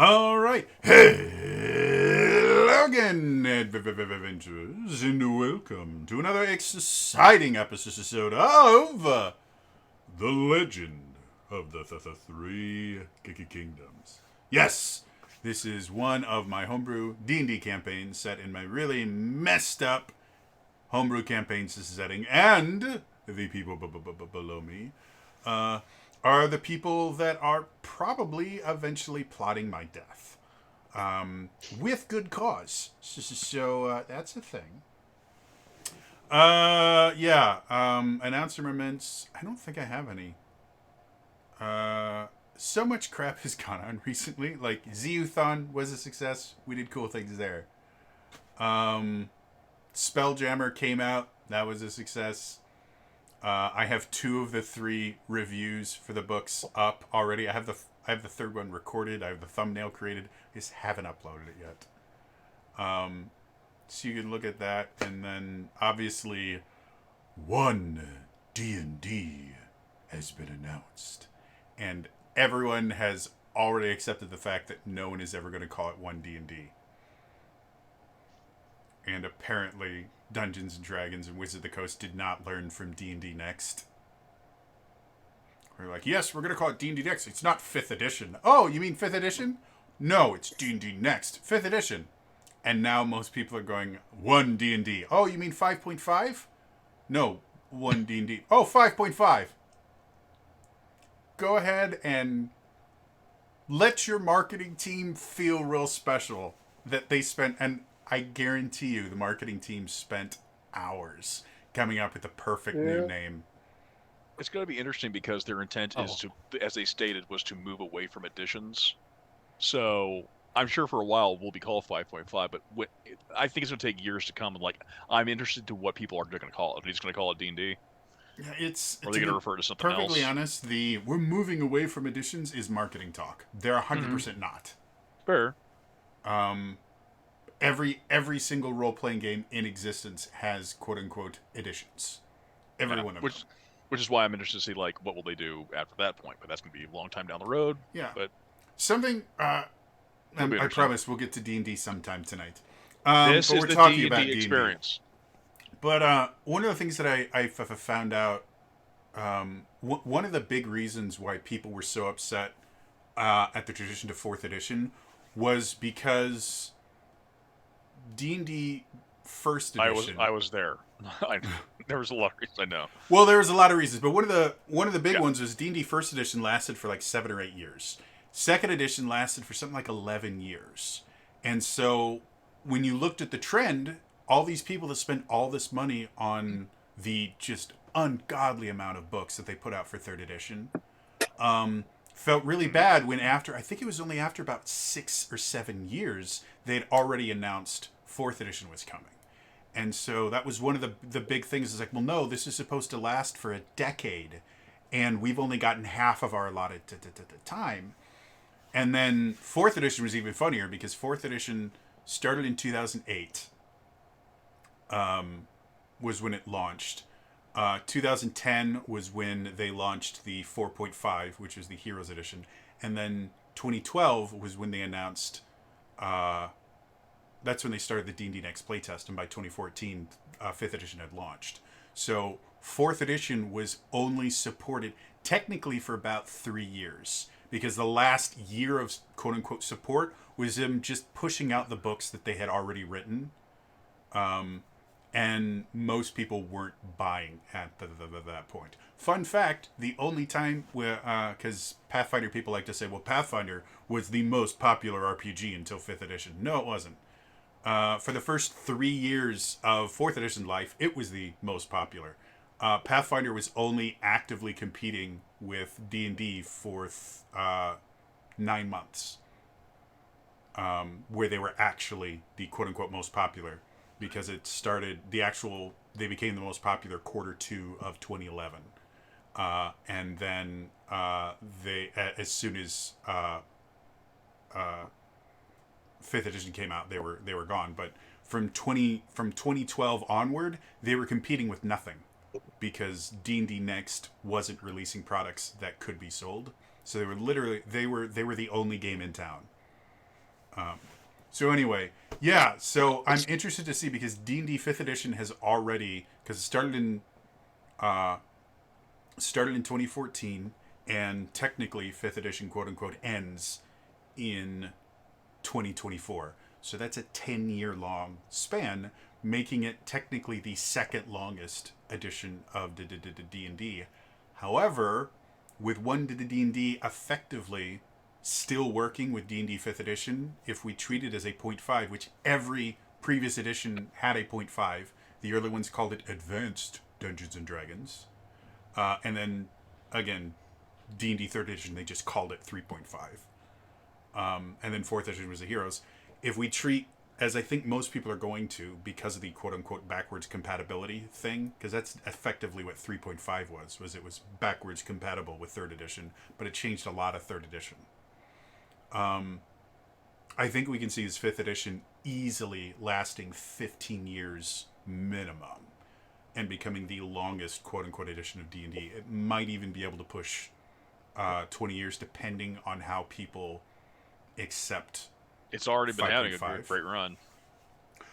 All right. Hello again, adventurers, and welcome to another exciting episode of The Legend of the Three Kingdoms. Yes, this is one of my homebrew D&D campaigns set in my really messed up homebrew campaign setting, and the people below me are the people that are probably eventually plotting my death. With good cause. So that's a thing. Announcements. I don't think I have any. So much crap has gone on recently. Like, Zeathon was a success. We did cool things there. Spelljammer came out. That was a success. I have 2 of the 3 reviews for the books up already. I have the third one recorded. I have the thumbnail created. I just haven't uploaded it yet. So you can look at that, and then obviously, one D&D has been announced, and everyone has already accepted the fact that no one is ever going to call it one D&D. And apparently, Dungeons and Dragons and Wizards of the Coast did not learn from D&D Next. We're like, yes, we're going to call it D&D Next. It's not 5th edition. Oh, you mean 5th edition? No, it's D&D Next. 5th edition. And now most people are going, 1 D&D. Oh, you mean 5.5? No, 1 D&D. Oh, 5.5. Go ahead and let your marketing team feel real special that they spent, and I guarantee you the marketing team spent hours coming up with the perfect new name. It's going to be interesting because their intent is to, as they stated, was to move away from editions. So I'm sure for a while we'll be called 5.5, but I think it's going to take years to come. And I'm interested to what people are going to call it. Are they just going to call it D&D? Or are they going to refer to something perfectly else? honest, the we're moving away from editions is marketing talk. They're 100% not. Fair. Every single role-playing game in existence has quote-unquote editions. Every one of them. Which is why I'm interested to see what will they do after that point. But that's going to be a long time down the road. Yeah. But something. I promise we'll get to D&D sometime tonight. This is the D&D experience. But one of the things that I found out, one of the big reasons why people were so upset at the transition to 4th edition was because D&D first edition. I was there. There was a lot of reasons, I know. Well, there was a lot of reasons, but one of the big ones was D&D first edition lasted for 7 or 8 years. Second edition lasted for something like 11 years. And so when you looked at the trend, all these people that spent all this money on the just ungodly amount of books that they put out for 3rd edition felt really bad when I think it was only after about 6 or 7 years, they'd already announced 4th edition was coming. And so that was one of the big things. Is well, no, this is supposed to last for a decade, and we've only gotten half of our allotted time. And then 4th edition was even funnier because 4th edition started in 2008. Was when it launched. 2010 was when they launched the 4.5, which was the Heroes edition, and then 2012 was when they announced. That's when they started the D&D Next playtest, and by 2014, 5th edition had launched. So 4th edition was only supported technically for about 3 years, because the last year of quote-unquote support was them just pushing out the books that they had already written. And most people weren't buying at that point. Fun fact, the only time where, because Pathfinder people like to say, well, Pathfinder was the most popular RPG until 5th edition. No, it wasn't. For the first 3 years of 4th edition life, it was the most popular. Pathfinder was only actively competing with D&D for 9 months, where they were actually the quote-unquote most popular, because it started, they became the most popular Q2 of 2011. And then they, as soon as 5th edition came out, they were gone. But from 2012 onward, they were competing with nothing, because D&D Next wasn't releasing products that could be sold. So they were the only game in town. So anyway, yeah. So I'm interested to see because D&D Fifth Edition has already because it started in 2014, and technically Fifth Edition quote unquote ends in 2024. So that's a 10-year long span, making it technically the second longest edition of D&D. However, with one D&D effectively still working with D&D 5th edition, if we treat it as a 0.5, which every previous edition had a 0.5, the early ones called it Advanced Dungeons and Dragons. And then, again, D&D 3rd edition, they just called it 3.5. And then 4th edition was the Heroes. If we treat, as I think most people are going to, because of the quote-unquote backwards compatibility thing, because that's effectively what 3.5 was it was backwards compatible with 3rd edition, but it changed a lot of 3rd edition. I think we can see this 5th edition easily lasting 15 years minimum and becoming the longest quote-unquote edition of D&D. It might even be able to push 20 years depending on how people accept. It's already been having a great run.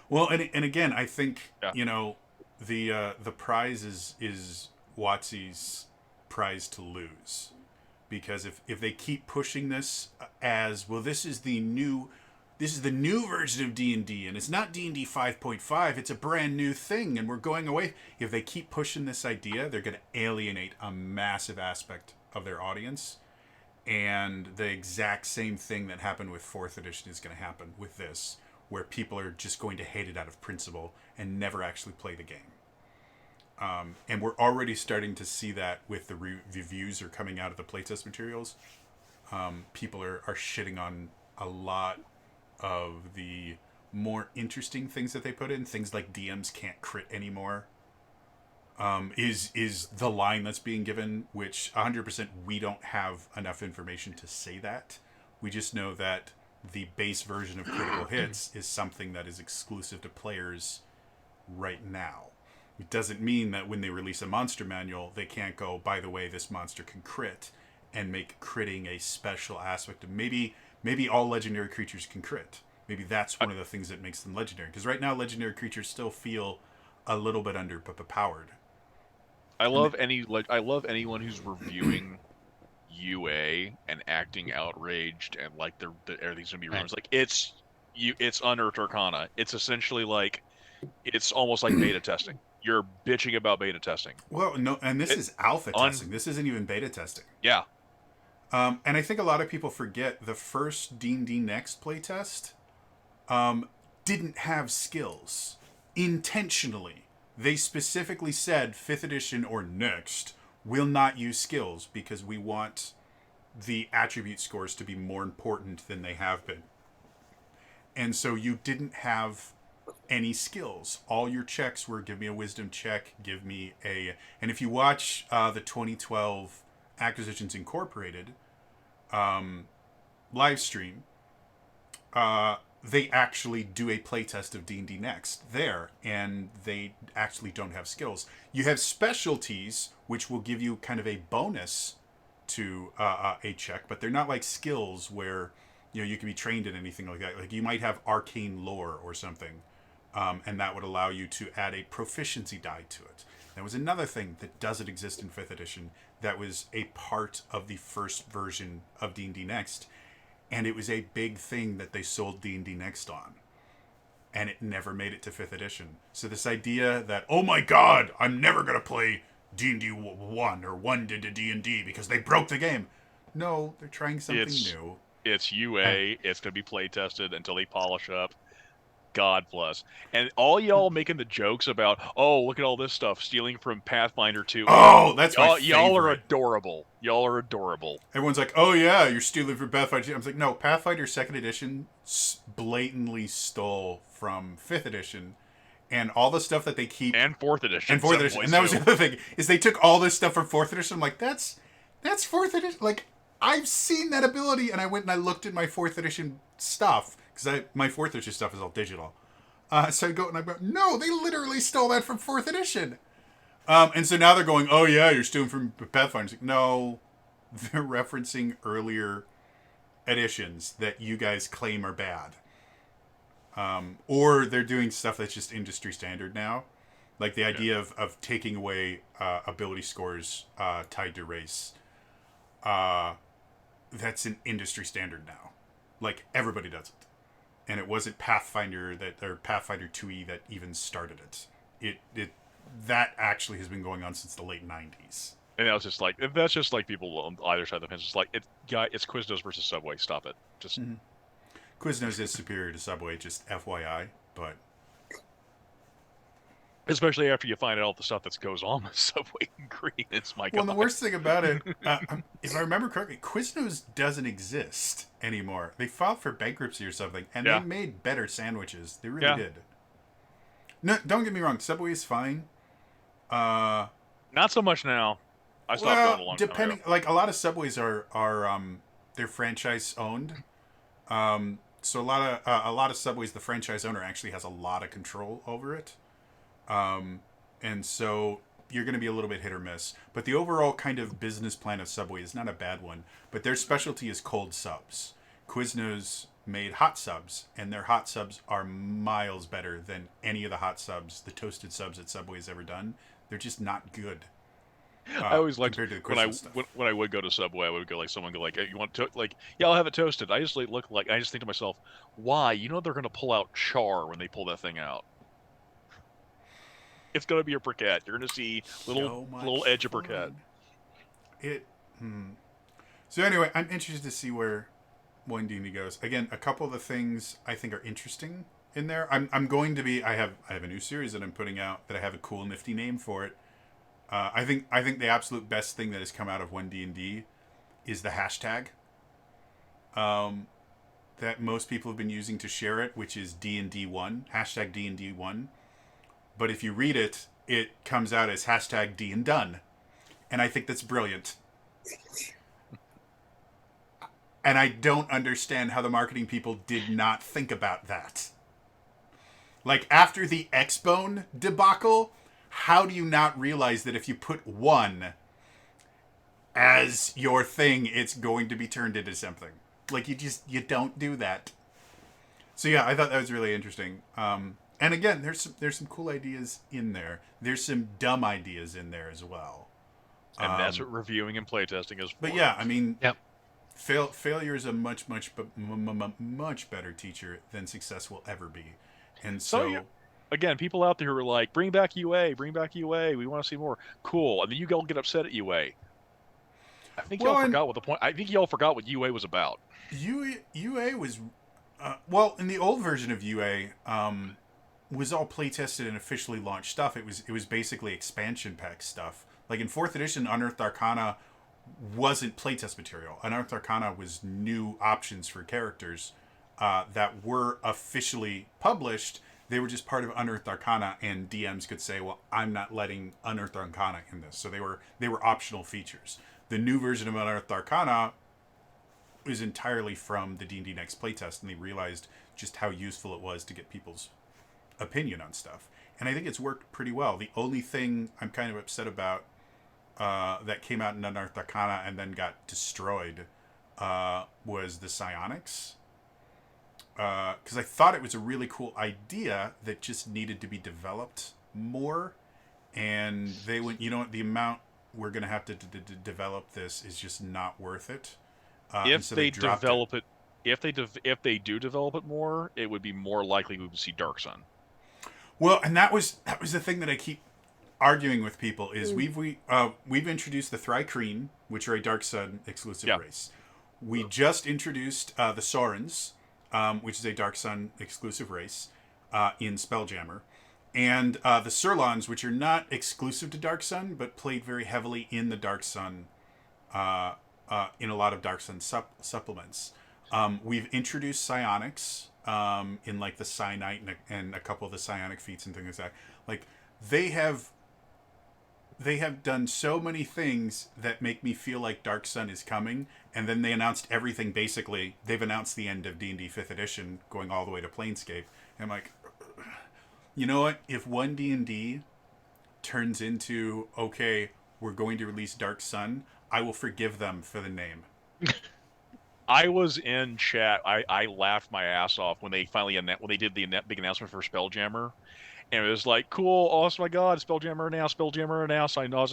Well, and again, I think, the prize is WotC's prize to lose. Because if they keep pushing this as, well, this is the new version of D&D, and it's not D&D 5.5, it's a brand new thing, and we're going away. If they keep pushing this idea, they're going to alienate a massive aspect of their audience. And the exact same thing that happened with 4th edition is going to happen with this, where people are just going to hate it out of principle and never actually play the game. And we're already starting to see that with the reviews are coming out of the playtest materials. People are shitting on a lot of the more interesting things that they put in. Things like DMs can't crit anymore. Is the line that's being given, which 100% we don't have enough information to say that. We just know that the base version of critical hits is something that is exclusive to players right now. It doesn't mean that when they release a monster manual, they can't go, by the way, this monster can crit, and make critting a special aspect of maybe all legendary creatures can crit. Maybe that's one of the things that makes them legendary. Because right now, legendary creatures still feel a little bit underpowered. I love anyone who's reviewing UA and acting outraged and like everything's gonna be wrong. It's like it's unearthed arcana. It's essentially like it's almost like beta testing. You're bitching about beta testing. Well, no, and this is alpha testing. This isn't even beta testing. Yeah. And I think a lot of people forget the first D&D Next playtest didn't have skills. Intentionally. They specifically said 5th edition or Next will not use skills because we want the attribute scores to be more important than they have been. And so you didn't have any skills. All your checks were give me a wisdom check, give me a... And if you watch the 2012 Acquisitions Incorporated live stream, they actually do a playtest of D&D Next there, and they actually don't have skills. You have specialties, which will give you kind of a bonus to a check, but they're not like skills where you can be trained in anything like that. Like you might have arcane lore or something, and that would allow you to add a proficiency die to it. That was another thing that doesn't exist in 5th edition that was a part of the first version of D&D Next, and it was a big thing that they sold D&D Next on. And it never made it to 5th edition. So this idea that, oh my god, I'm never going to play D&D 1 or 1 did D&D because they broke the game. No, they're trying something new. It's UA. It's going to be play tested until they polish up. God bless. And all y'all making the jokes about, oh, look at all this stuff, stealing from Pathfinder 2. Oh, that's my favorite. Y'all are adorable. Y'all are adorable. Everyone's like, oh yeah, you're stealing from Pathfinder 2. I was like, no, Pathfinder 2nd edition blatantly stole from 5th edition. And all the stuff that they keep... And 4th edition. And 4th edition. And that was the other thing, is they took all this stuff from 4th edition. I'm like, that's 4th edition. Like, I've seen that ability, and I went and I looked at my 4th edition stuff. Because my 4th edition stuff is all digital. So I go and I go, no, they literally stole that from 4th edition. And so now they're going, oh yeah, you're stealing from Pathfinder. Like, no, they're referencing earlier editions that you guys claim are bad, or they're doing stuff that's just industry standard now, like the idea of taking away ability scores tied to race. That's an industry standard now. Like everybody does it, and it wasn't Pathfinder or Pathfinder 2e that even started it. It that actually has been going on since the late 90s. And that's just like people on either side of the fence. It's like it's Quiznos versus Subway. Stop it. Just Quiznos is superior to Subway, just FYI. But especially after you find out all the stuff that goes on with Subway and Green. It's my God. Well, the worst thing about it, if I remember correctly, Quiznos doesn't exist anymore. They filed for bankruptcy or something, and they made better sandwiches. They really did. No, don't get me wrong. Subway is fine. Not so much now. I stopped going a long time ago. Like a lot of Subways are they're franchise owned. So a lot of Subways, the franchise owner actually has a lot of control over it. And so you're going to be a little bit hit or miss. But the overall kind of business plan of Subway is not a bad one. But their specialty is cold subs. Quiznos made hot subs, and their hot subs are miles better than any of the hot subs, the toasted subs that Subway has ever done. They're just not good. I always liked when I would go to Subway, I would go like someone go like, hey, you want to like, yeah, I'll have it toasted. I just think to myself, why? You know they're going to pull out char when they pull that thing out. It's going to be a briquette. You're going to see little edge of briquette. So anyway, I'm interested to see where 1D goes. Again, a couple of the things I think are interesting in there. I'm going to be. I have a new series that I'm putting out that I have a cool, nifty name for it. I think the absolute best thing that has come out of 1D&D is the hashtag that most people have been using to share it, which is D&D1, hashtag D&D1. But if you read it, it comes out as hashtag D and done. And I think that's brilliant. And I don't understand how the marketing people did not think about that. Like, after the X-Bone debacle, how do you not realize that if you put 1 as your thing, it's going to be turned into something? Like, you don't do that. So yeah, I thought that was really interesting. And again, there's some cool ideas in there. There's some dumb ideas in there as well. And that's what reviewing and playtesting is for. But yeah, I mean, failure is a much better teacher than success will ever be. And so again, people out there who are like, bring back UA, we want to see more. Cool. And then you all get upset at UA. I think y'all forgot what the point. I think y'all forgot what UA was about. UA was, in the old version of UA, was all playtested and officially launched stuff. It was basically expansion pack stuff. Like in 4th edition, Unearthed Arcana wasn't playtest material. Unearthed Arcana was new options for characters that were officially published. They were just part of Unearthed Arcana, and DMs could say, well, I'm not letting Unearthed Arcana in this. So they were optional features. The new version of Unearthed Arcana is entirely from the D&D Next playtest, and they realized just how useful it was to get people's opinion on stuff. And I think it's worked pretty well. The only thing I'm kind of upset about that came out in Unearthed Arcana and then got destroyed was the psionics. Because I thought it was a really cool idea that just needed to be developed more. And they went, you know what, the amount we're going to have to develop this is just not worth it. If they do develop it more, it would be more likely we would see Dark Sun. Well, and that was the thing that I keep arguing with people is we've introduced the Thri-Kreen, which are a Dark Sun exclusive race. We just introduced the Sorens, which is a Dark Sun exclusive race in Spelljammer, and the Surlons, which are not exclusive to Dark Sun but played very heavily in the Dark Sun, in a lot of Dark Sun supplements. We've introduced psionics in like the Psi-Knight and a couple of the psionic feats and things like that. Like they have done so many things that make me feel like Dark Sun is coming, and then they announced everything basically. They've announced the end of D&D 5th edition going all the way to Planescape. And I'm like, you know what? If 1D&D turns into, okay, we're going to release Dark Sun, I will forgive them for the name. I was in chat. I laughed my ass off when they finally when they did the big announcement for Spelljammer, and it was like, cool, oh my god, Spelljammer announced, Spelljammer announced. I know,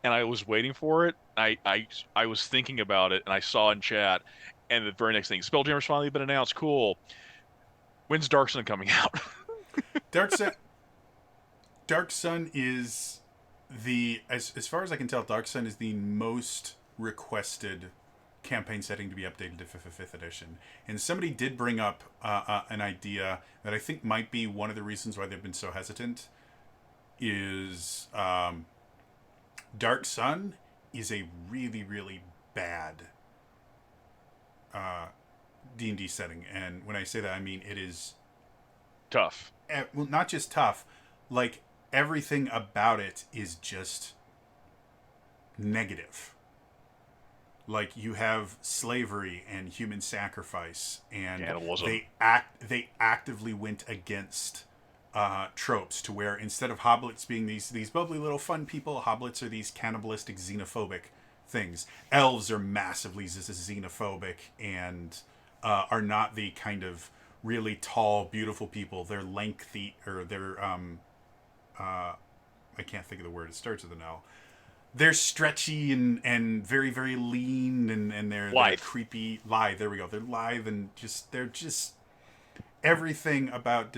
and I was waiting for it. I was thinking about it, and I saw in chat, and the very next thing, Spelljammer's finally been announced. Cool. When's Dark Sun coming out? Dark Sun. Dark Sun is as far as I can tell, Dark Sun is the most requested campaign setting to be updated to fifth edition. And somebody did bring up an idea that I think might be one of the reasons why they've been so hesitant. Is Dark Sun is a really bad D&D setting, and when I say that, I mean it is Tough. well, not just tough, like everything about it is just negative. Like you have slavery and human sacrifice, and Cannibalism. they actively went against tropes to where instead of hobbits being these bubbly little fun people, hobbits are these cannibalistic, xenophobic things. Elves are massively xenophobic and are not the kind of really tall, beautiful people. They're lengthy, or they're I can't think of the word. It starts with an L. They're stretchy and very lean, and they're creepy. Lithe. There we go. They're lithe and they're just everything about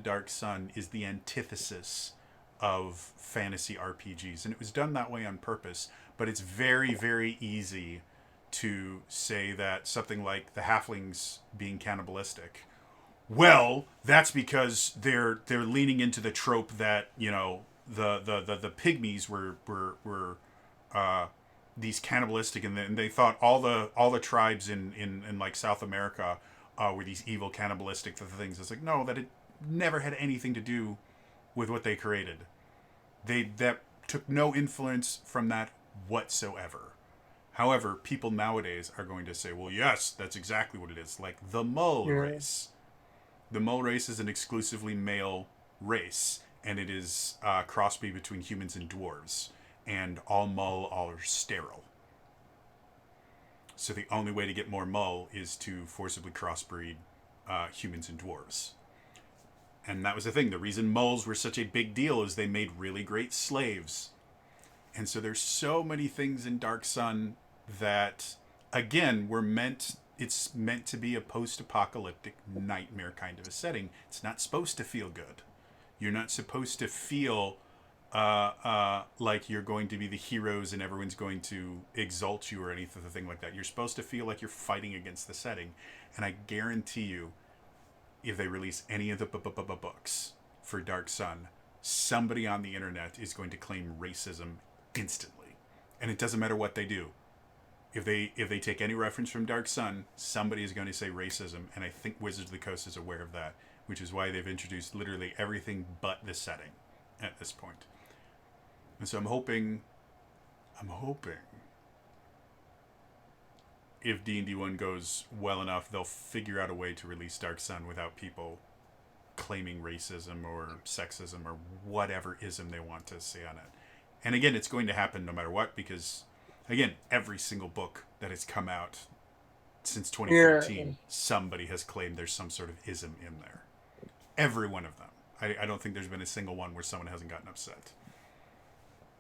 Dark Sun is the antithesis of fantasy RPGs, and it was done that way on purpose. But it's very easy to say that something like the halflings being cannibalistic, well, that's because they're leaning into the trope that the pygmies were these cannibalistic, and they thought all the tribes in like South America were these evil cannibalistic things. It's like, no, that it never had anything to do with what they created. That took no influence from that whatsoever. However, people nowadays are going to say, well, yes, that's exactly what it is. Like the Mull race. The Mull race is an exclusively male race, and it is a crossbreed between humans and dwarves. And all Mull are sterile. So the only way to get more Mull is to forcibly crossbreed humans and dwarves. And that was the thing. The reason Mulls were such a big deal is they made really great slaves. And so there's so many things in Dark Sun that, again, it's meant to be a post-apocalyptic nightmare kind of a setting. It's not supposed to feel good. You're not supposed to feel like you're going to be the heroes and everyone's going to exalt you or anything like that. You're supposed to feel like you're fighting against the setting. And I guarantee you, if they release any of the books for Dark Sun, somebody on the internet is going to claim racism instantly. And it doesn't matter what they do. If they take any reference from Dark Sun, somebody is going to say racism, and I think Wizards of the Coast is aware of that, which is why they've introduced literally everything but the setting at this point. And so I'm hoping if D&D 1 goes well enough, they'll figure out a way to release Dark Sun without people claiming racism or sexism or whatever ism they want to say on it. And again, it's going to happen no matter what, because, again, every single book that has come out since 2014, somebody has claimed there's some sort of ism in there. Every one of them. I don't think there's been a single one where someone hasn't gotten upset.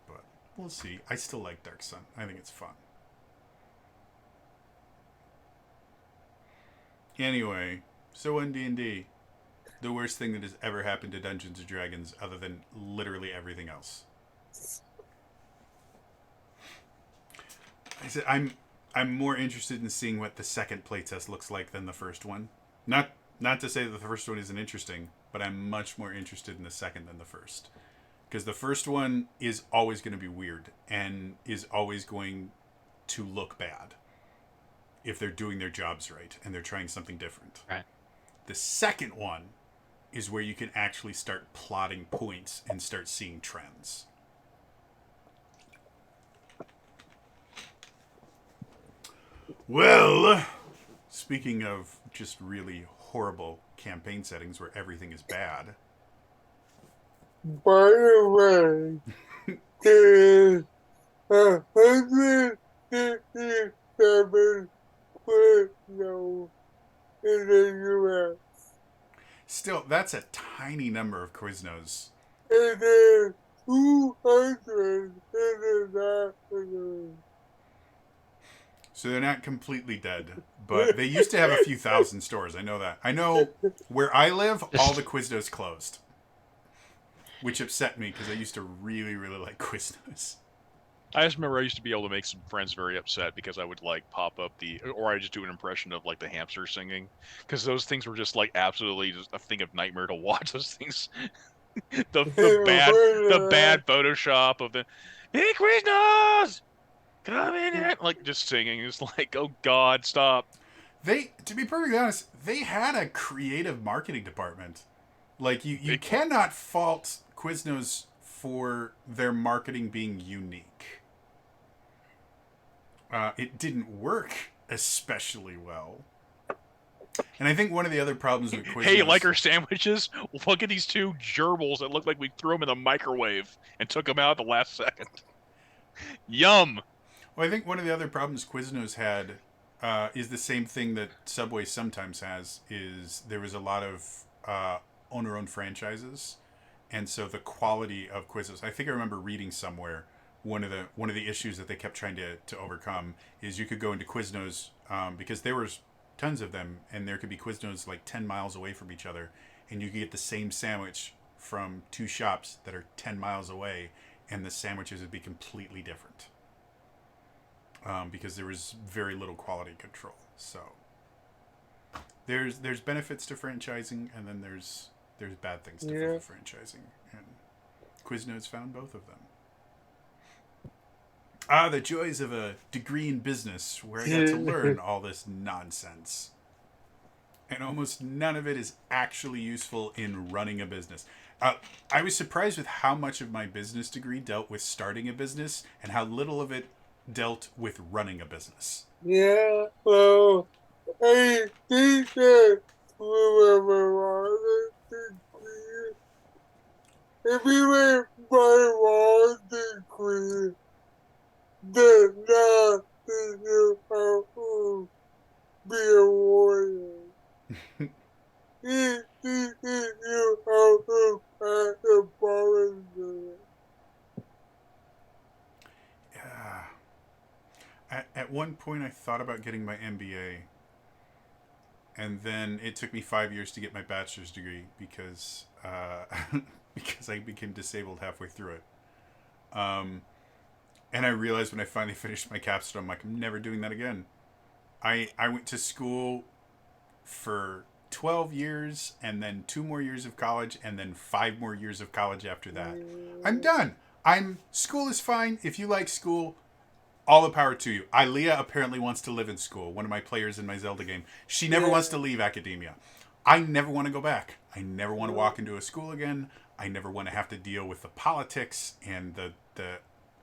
But we'll see. I still like Dark Sun. I think it's fun. Anyway, so in D&D, the worst thing that has ever happened to Dungeons & Dragons, other than literally everything else. I said I'm more interested in seeing what the second playtest looks like than the first one. Not to say that the first one isn't interesting, but I'm much more interested in the second than the first. Because the first one is always going to be weird and is always going to look bad if they're doing their jobs right and they're trying something different. Right. The second one is where you can actually start plotting points and start seeing trends. Well, speaking of just really horrible campaign settings where everything is bad. By the way, there's 157 Quiznos in the U.S. Still, that's a tiny number of Quiznos. And then 200 internationally. So they're not completely dead, but they used to have a few thousand stores. I know that. I know where I live, all the Quiznos closed, which upset me because I used to really, really like Quiznos. I just remember I used to be able to make some friends very upset because I would like pop up or I just do an impression of like the hamster singing, because those things were just like absolutely just a thing of nightmare to watch. Those things, the bad Photoshop of the "Hey Quiznos, come in here," like just singing. It's like, oh God, stop. To be perfectly honest, they had a creative marketing department. Like you It, cannot fault Quiznos for their marketing being unique. It didn't work especially well. And I think one of the other problems with Quiznos... Hey, like our sandwiches? Look at these two gerbils that look like we threw them in the microwave and took them out at the last second. Yum! Well, I think one of the other problems Quiznos had is the same thing that Subway sometimes has, is there was a lot of owner-owned franchises. And so the quality of Quiznos... I think I remember reading somewhere one of the issues that they kept trying to overcome is you could go into Quiznos because there was tons of them, and there could be Quiznos like 10 miles away from each other, and you could get the same sandwich from two shops that are 10 miles away, and the sandwiches would be completely different because there was very little quality control. So there's benefits to franchising, and then there's bad things to franchising, and Quiznos found both of them. The joys of a degree in business where I got to learn all this nonsense. And almost none of it is actually useful in running a business. I was surprised with how much of my business degree dealt with starting a business and how little of it dealt with running a business. Yeah, well, I think that whoever degree, if you went by law degree, then not you have to be a warrior. You have to pass a volunteer. Yeah. At one point, I thought about getting my MBA. And then it took me 5 years to get my bachelor's degree because because I became disabled halfway through it. And I realized when I finally finished my capstone, I'm like, I'm never doing that again. I went to school for 12 years and then 2 more years of college and then 5 more years of college after that. I'm done. School is fine. If you like school, all the power to you. Ilea apparently wants to live in school. One of my players in my Zelda game. She never wants to leave academia. I never want to go back. I never want to walk into a school again. I never want to have to deal with the politics and the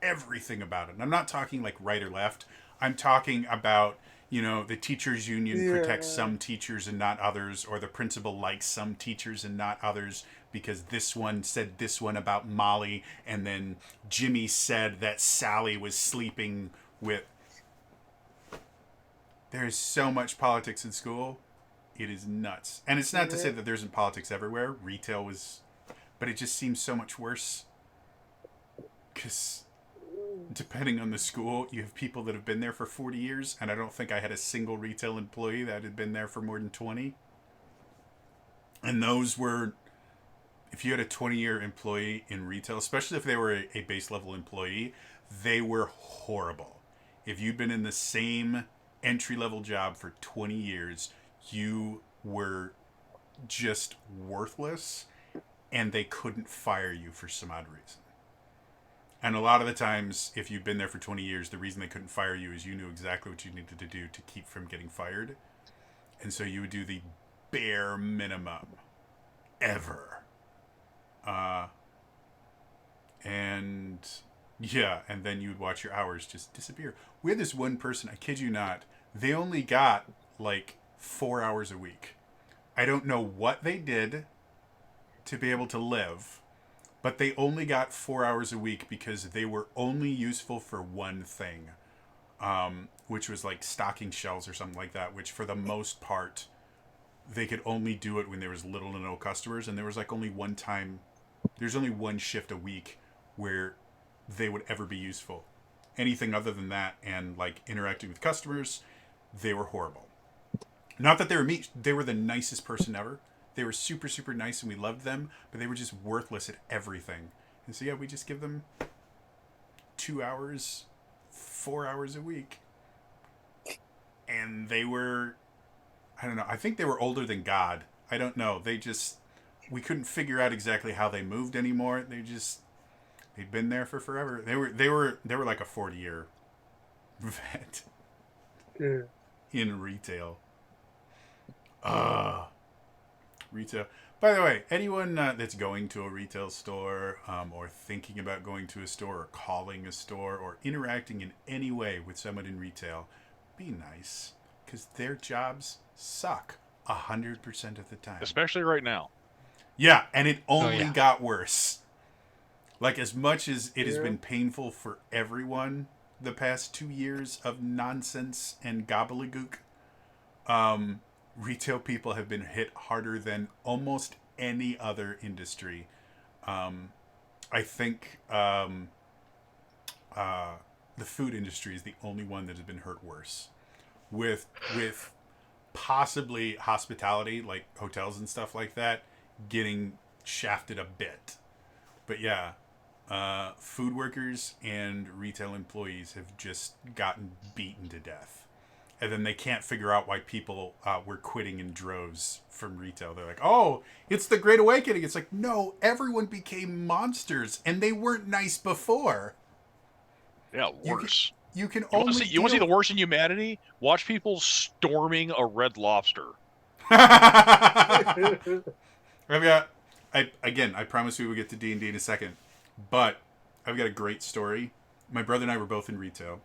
everything about it. And I'm not talking like right or left. I'm talking about, the teachers union protects some teachers and not others, or the principal likes some teachers and not others because this one said this one about Molly, and then Jimmy said that Sally was sleeping with... There's so much politics in school. It is nuts. And it's not to say that there isn't politics everywhere. Retail was... But it just seems so much worse. Because depending on the school, you have people that have been there for 40 years, and I don't think I had a single retail employee that had been there for more than 20. And those were... If you had a 20-year employee in retail, especially if they were a base level employee, they were horrible. If you'd been in the same entry-level job for 20 years, you were just worthless, and they couldn't fire you for some odd reason. And a lot of the times, if you'd been there for 20 years, the reason they couldn't fire you is you knew exactly what you needed to do to keep from getting fired. And so you would do the bare minimum ever. And then you would watch your hours just disappear. We had this one person, I kid you not, they only got like 4 hours a week. I don't know what they did to be able to live, but they only got 4 hours a week because they were only useful for one thing. which was like stocking shelves or something like that, which for the most part, they could only do it when there was little to no customers. And there was like only one time, there's only one shift a week where they would ever be useful. Anything other than that and like interacting with customers, they were horrible. Not that they were mean, they were the nicest person ever. They were super, super nice and we loved them, but they were just worthless at everything. And so, yeah, we just give them 2 hours, 4 hours a week. And they were, I don't know, I think they were older than God. I don't know. We couldn't figure out exactly how they moved anymore. They'd been there for forever. They were like a 40-year vet in retail. Retail. By the way, anyone that's going to a retail store or thinking about going to a store or calling a store or interacting in any way with someone in retail, be nice, because their jobs suck 100% of the time. Especially right now. Yeah, and it only got worse. Like, as much as it has been painful for everyone the past 2 years of nonsense and gobbledygook, retail people have been hit harder than almost any other industry. I think the food industry is the only one that has been hurt worse. With possibly hospitality, like hotels and stuff like that, getting shafted a bit. But yeah, food workers and retail employees have just gotten beaten to death. And then they can't figure out why people were quitting in droves from retail. They're like, oh, it's the Great Awakening. It's like, no, everyone became monsters, and they weren't nice before. Yeah, worse. You can you only want to see the worst in humanity? Watch people storming a Red Lobster. I promise we will get to D&D in a second, but I've got a great story. My brother and I were both in retail.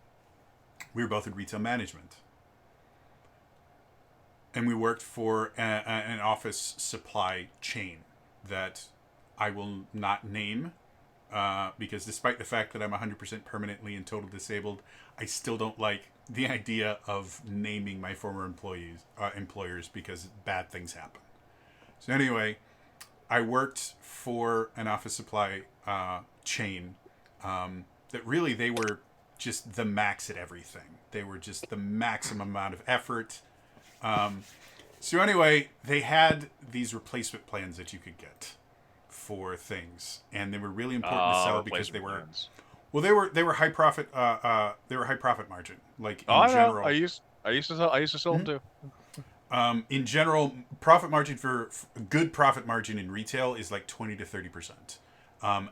We were both in retail management. And we worked for an office supply chain that I will not name because despite the fact that I'm 100% permanently and total disabled, I still don't like the idea of naming my former employers because bad things happen. So anyway, I worked for an office supply chain that really they were just the max at everything. They were just the maximum amount of effort. So anyway, they had these replacement plans that you could get for things, and they were really important to sell because they were plans. well, they were high profit. They were high profit margin. Like in I general, know. I used to sell them too. in general, profit margin for good profit margin in retail is like 20 to 30%,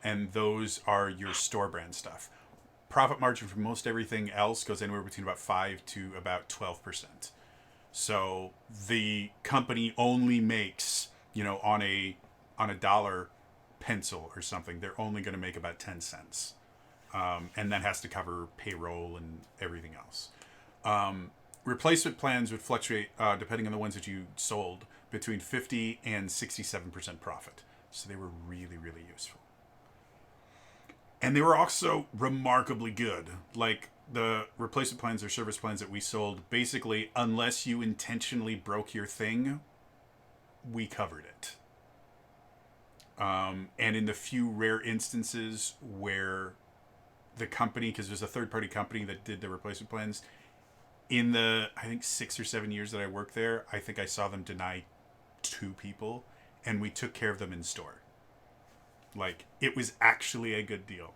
and those are your store brand stuff. Profit margin for most everything else goes anywhere between about 5 to about 12%. So the company only makes, on a dollar pencil or something, they're only going to make about 10 cents. And that has to cover payroll and everything else. Replacement plans would fluctuate, depending on the ones that you sold, between 50 and 67% profit. So they were really, really useful. And they were also remarkably good. Like, the replacement plans or service plans that we sold, basically, unless you intentionally broke your thing, we covered it. And in the few rare instances where the company, because there's a third-party company that did the replacement plans, in the, I think, 6 or 7 years that I worked there, I think I saw them deny 2 people, and we took care of them in store. Like, it was actually a good deal.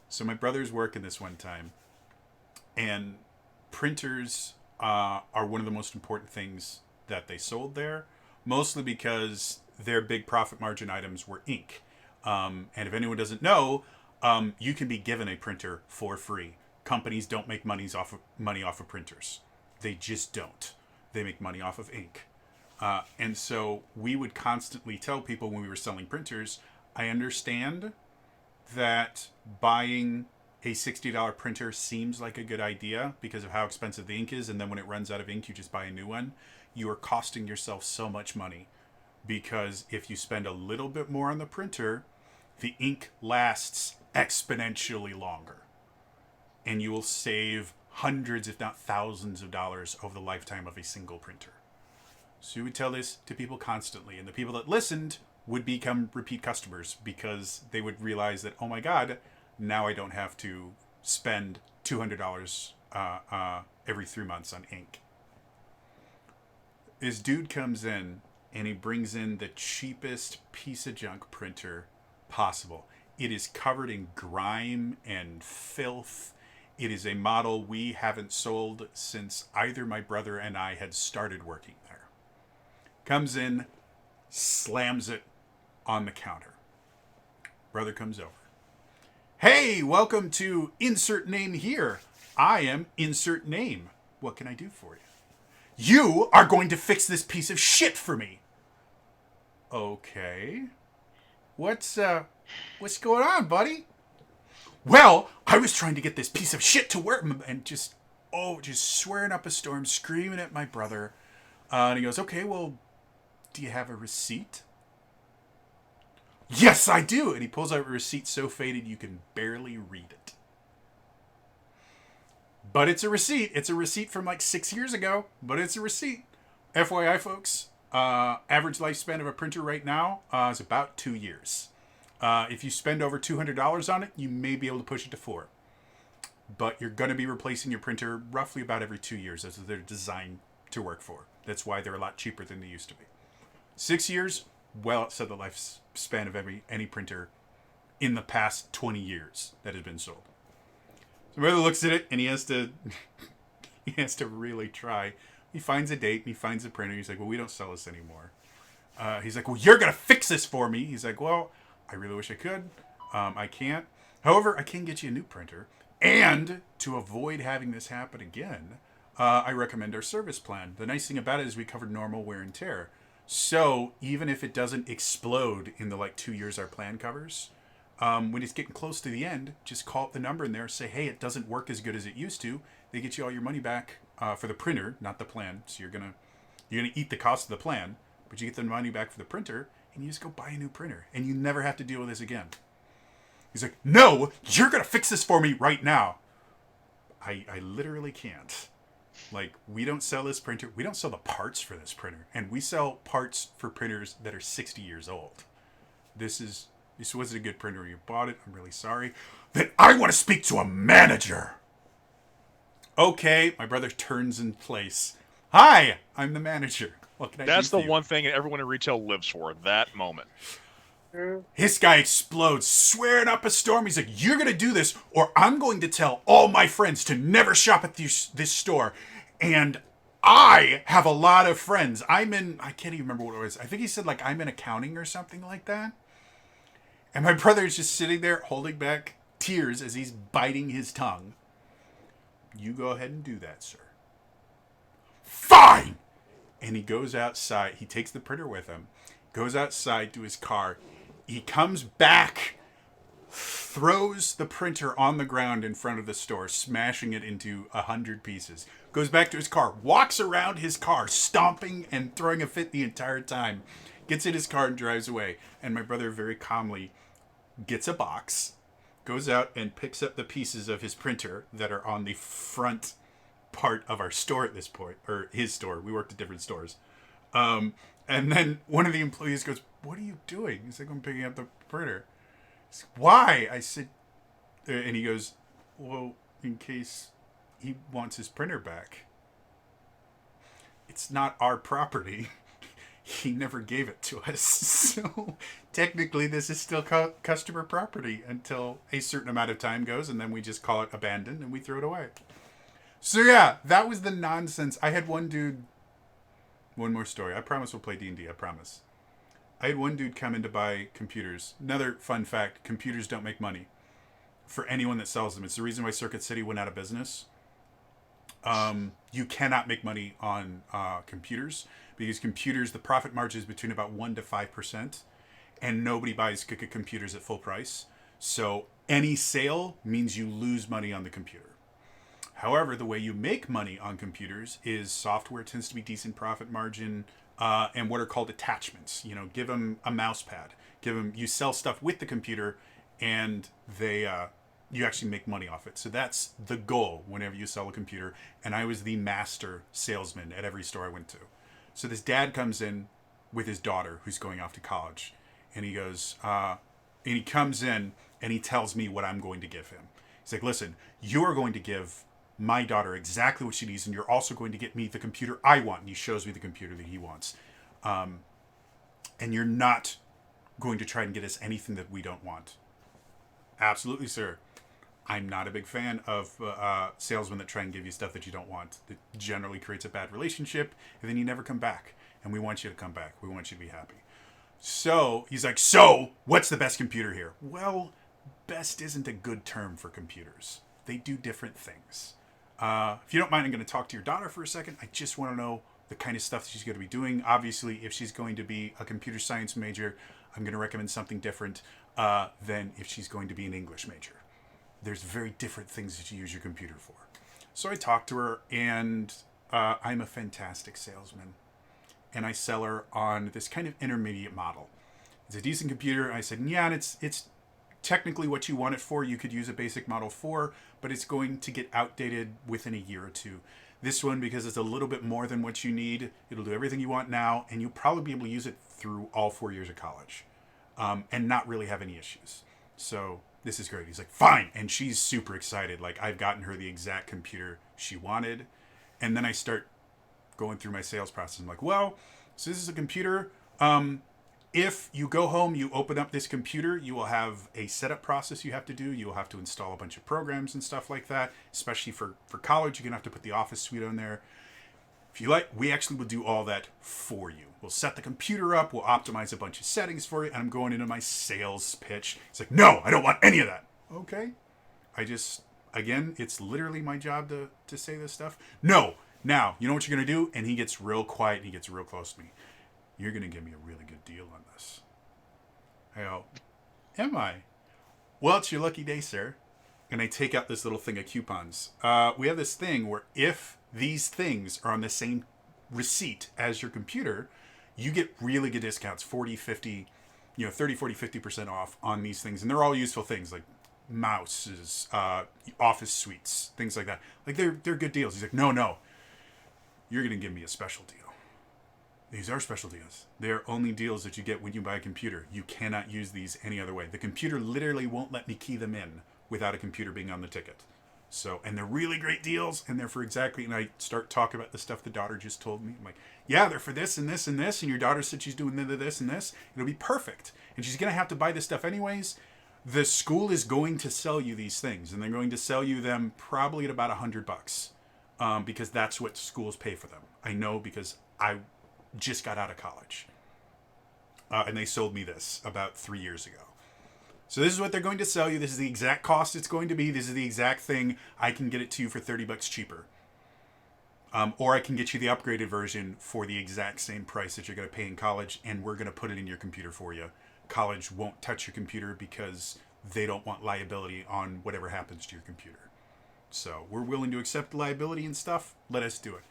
So my brother's working this one time, and printers are one of the most important things that they sold there, mostly because their big profit margin items were ink. And if anyone doesn't know, you can be given a printer for free. Companies don't make money off of printers. They just don't. They make money off of ink. And so we would constantly tell people when we were selling printers, I understand that buying a $60 printer seems like a good idea because of how expensive the ink is, and then when it runs out of ink, you just buy a new one. You are costing yourself so much money because if you spend a little bit more on the printer, the ink lasts exponentially longer. And you will save hundreds, if not thousands of dollars over the lifetime of a single printer. So we would tell this to people constantly, and the people that listened would become repeat customers because they would realize that, oh my God, now I don't have to spend $200 every 3 months on ink. This dude comes in and he brings in the cheapest piece of junk printer possible. It is covered in grime and filth. It is a model we haven't sold since either my brother and I had started working there. Comes in, slams it on the counter. Brother comes over. Hey, welcome to insert name here. I am insert name. What can I do for you? You are going to fix this piece of shit for me. Okay. What's going on, buddy? Well, I was trying to get this piece of shit to work and just swearing up a storm, screaming at my brother. And he goes, okay, well, do you have a receipt? Yes, I do. And he pulls out a receipt so faded you can barely read it. But it's a receipt. It's a receipt from like 6 years ago, but it's a receipt. FYI, folks, average lifespan of a printer right now is about 2 years. If you spend over $200 on it, you may be able to push it to 4. But you're going to be replacing your printer roughly about every 2 years as they're designed to work for. That's why they're a lot cheaper than they used to be. 6 years, well outside the lifespan of any printer in the past 20 years that has been sold. So brother looks at it and he has to really try. He finds a date and he finds a printer. He's like, well, we don't sell this anymore. He's like, well, you're going to fix this for me. He's like, well, I really wish I could. I can't. However, I can get you a new printer. And to avoid having this happen again, I recommend our service plan. The nice thing about it is we cover normal wear and tear. So even if it doesn't explode in the 2 years our plan covers, when it's getting close to the end, just call up the number in there, say, hey, it doesn't work as good as it used to. They get you all your money back for the printer, not the plan. So you're gonna eat the cost of the plan, but you get the money back for the printer, and you just go buy a new printer, and you never have to deal with this again. He's like, no, you're gonna fix this for me right now. I literally can't. We don't sell this printer. We don't sell the parts for this printer, and we sell parts for printers that are 60 years old. This wasn't a good printer when you bought it. I'm really sorry. Then I want to speak to a manager. Okay, my brother turns in place. Hi, I'm the manager. What can I do for you? That's the one thing everyone in retail lives for, that moment. This guy explodes, swearing up a storm. He's like, you're going to do this, or I'm going to tell all my friends to never shop at this store. And I have a lot of friends. I can't even remember what it was. I think he said, I'm in accounting or something like that. And my brother's just sitting there holding back tears as he's biting his tongue. You go ahead and do that, sir. Fine! And he goes outside. He takes the printer with him, goes outside to his car. He comes back, throws the printer on the ground in front of the store, smashing it into 100 pieces. Goes back to his car, walks around his car, stomping and throwing a fit the entire time. Gets in his car and drives away. And my brother very calmly gets a box, goes out and picks up the pieces of his printer that are on the front part of our store at this point, or his store. We worked at different stores. And then one of the employees goes, what are you doing? He's like, I'm picking up the printer. He's like, why? I said, and he goes, well, in case he wants his printer back. It's not our property. He never gave it to us. So technically this is still customer property until a certain amount of time goes, and then we just call it abandoned and we throw it away. So yeah, that was the nonsense. I had one dude, one more story. I promise we'll play D&D, I promise. I had one dude come in to buy computers. Another fun fact, computers don't make money for anyone that sells them. It's the reason why Circuit City went out of business. You cannot make money on computers because computers, the profit margin is between about 1% to 5%, and nobody buys computers at full price. So any sale means you lose money on the computer. However, the way you make money on computers is software tends to be decent profit margin, and what are called attachments. Give them a mouse pad. You sell stuff with the computer, and they you actually make money off it. So that's the goal whenever you sell a computer. And I was the master salesman at every store I went to. So this dad comes in with his daughter who's going off to college. And he goes, and he comes in and he tells me what I'm going to give him. He's like, listen, you are going to give my daughter exactly what she needs, and you're also going to get me the computer I want. And he shows me the computer that he wants. And you're not going to try and get us anything that we don't want. Absolutely, sir. I'm not a big fan of salesmen that try and give you stuff that you don't want. That generally creates a bad relationship, and then you never come back. And we want you to come back. We want you to be happy. So he's like, so what's the best computer here? Well, best isn't a good term for computers. They do different things. If you don't mind, I'm going to talk to your daughter for a second. I just want to know the kind of stuff that she's going to be doing. Obviously, if she's going to be a computer science major, I'm going to recommend something different than if she's going to be an English major. There's very different things that you use your computer for. So I talked to her, and I'm a fantastic salesman. And I sell her on this kind of intermediate model. It's a decent computer. I said, yeah, and it's technically what you want it for. You could use a basic Model 4, but it's going to get outdated within a year or two. This one, because it's a little bit more than what you need, it'll do everything you want now, and you'll probably be able to use it through all 4 years of college and not really have any issues. So this is great. He's like, fine. And she's super excited. Like, I've gotten her the exact computer she wanted. And then I start going through my sales process. I'm like, well, so this is a computer. If you go home, you open up this computer, you will have a setup process you have to do. You'll have to install a bunch of programs and stuff like that. Especially for college, you're going to have to put the Office suite on there. If you like, we actually will do all that for you. We'll set the computer up. We'll optimize a bunch of settings for you. And I'm going into my sales pitch. It's like, no, I don't want any of that. Okay. Again, it's literally my job to say this stuff. No. Now, you know what you're going to do? And he gets real quiet and he gets real close to me. You're going to give me a really good deal on this. I go, am I? Well, it's your lucky day, sir. And I take out this little thing of coupons. We have this thing where if these things are on the same receipt as your computer, you get really good discounts, 40, 50, 30, 40, 50% off on these things. And they're all useful things like mouses, office suites, things like that. Like they're good deals. He's like, no. You're going to give me a special deal. These are special deals. They're only deals that you get when you buy a computer. You cannot use these any other way. The computer literally won't let me key them in without a computer being on the ticket. So, and they're really great deals, and they're for exactly, and I start talking about the stuff the daughter just told me. I'm like, yeah, they're for this and this and this, and your daughter said she's doing this and this. It'll be perfect. And she's going to have to buy this stuff anyways. The school is going to sell you these things, and they're going to sell you them probably at about $100. Because that's what schools pay for them. I know because I just got out of college. And they sold me this about 3 years ago. So this is what they're going to sell you. This is the exact cost it's going to be. This is the exact thing. I can get it to you for $30 cheaper. Or I can get you the upgraded version for the exact same price that you're going to pay in college. And we're going to put it in your computer for you. College won't touch your computer because they don't want liability on whatever happens to your computer. So we're willing to accept liability and stuff. Let us do it.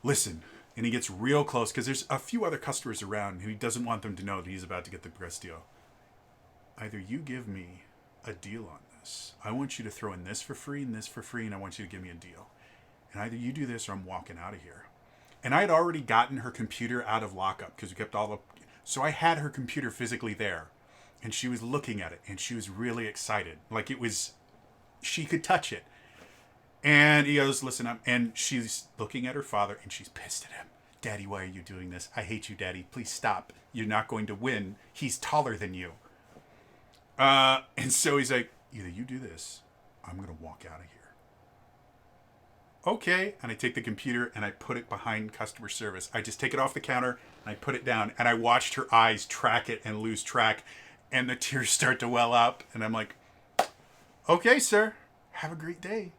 Listen, and he gets real close because there's a few other customers around who he doesn't want them to know that he's about to get the best deal. Either you give me a deal on this. I want you to throw in this for free and this for free, and I want you to give me a deal. And either you do this or I'm walking out of here. And I had already gotten her computer out of lockup because we kept all the... So I had her computer physically there. And she was looking at it, and she was really excited. Like it was... She could touch it. And he goes, listen up. And she's looking at her father and she's pissed at him. Daddy, why are you doing this? I hate you, Daddy. Please stop. You're not going to win. He's taller than you. And so he's like, either you do this, I'm going to walk out of here. Okay. And I take the computer and I put it behind customer service. I just take it off the counter and I put it down. And I watched her eyes track it and lose track. And the tears start to well up. And I'm like, okay, sir. Have a great day.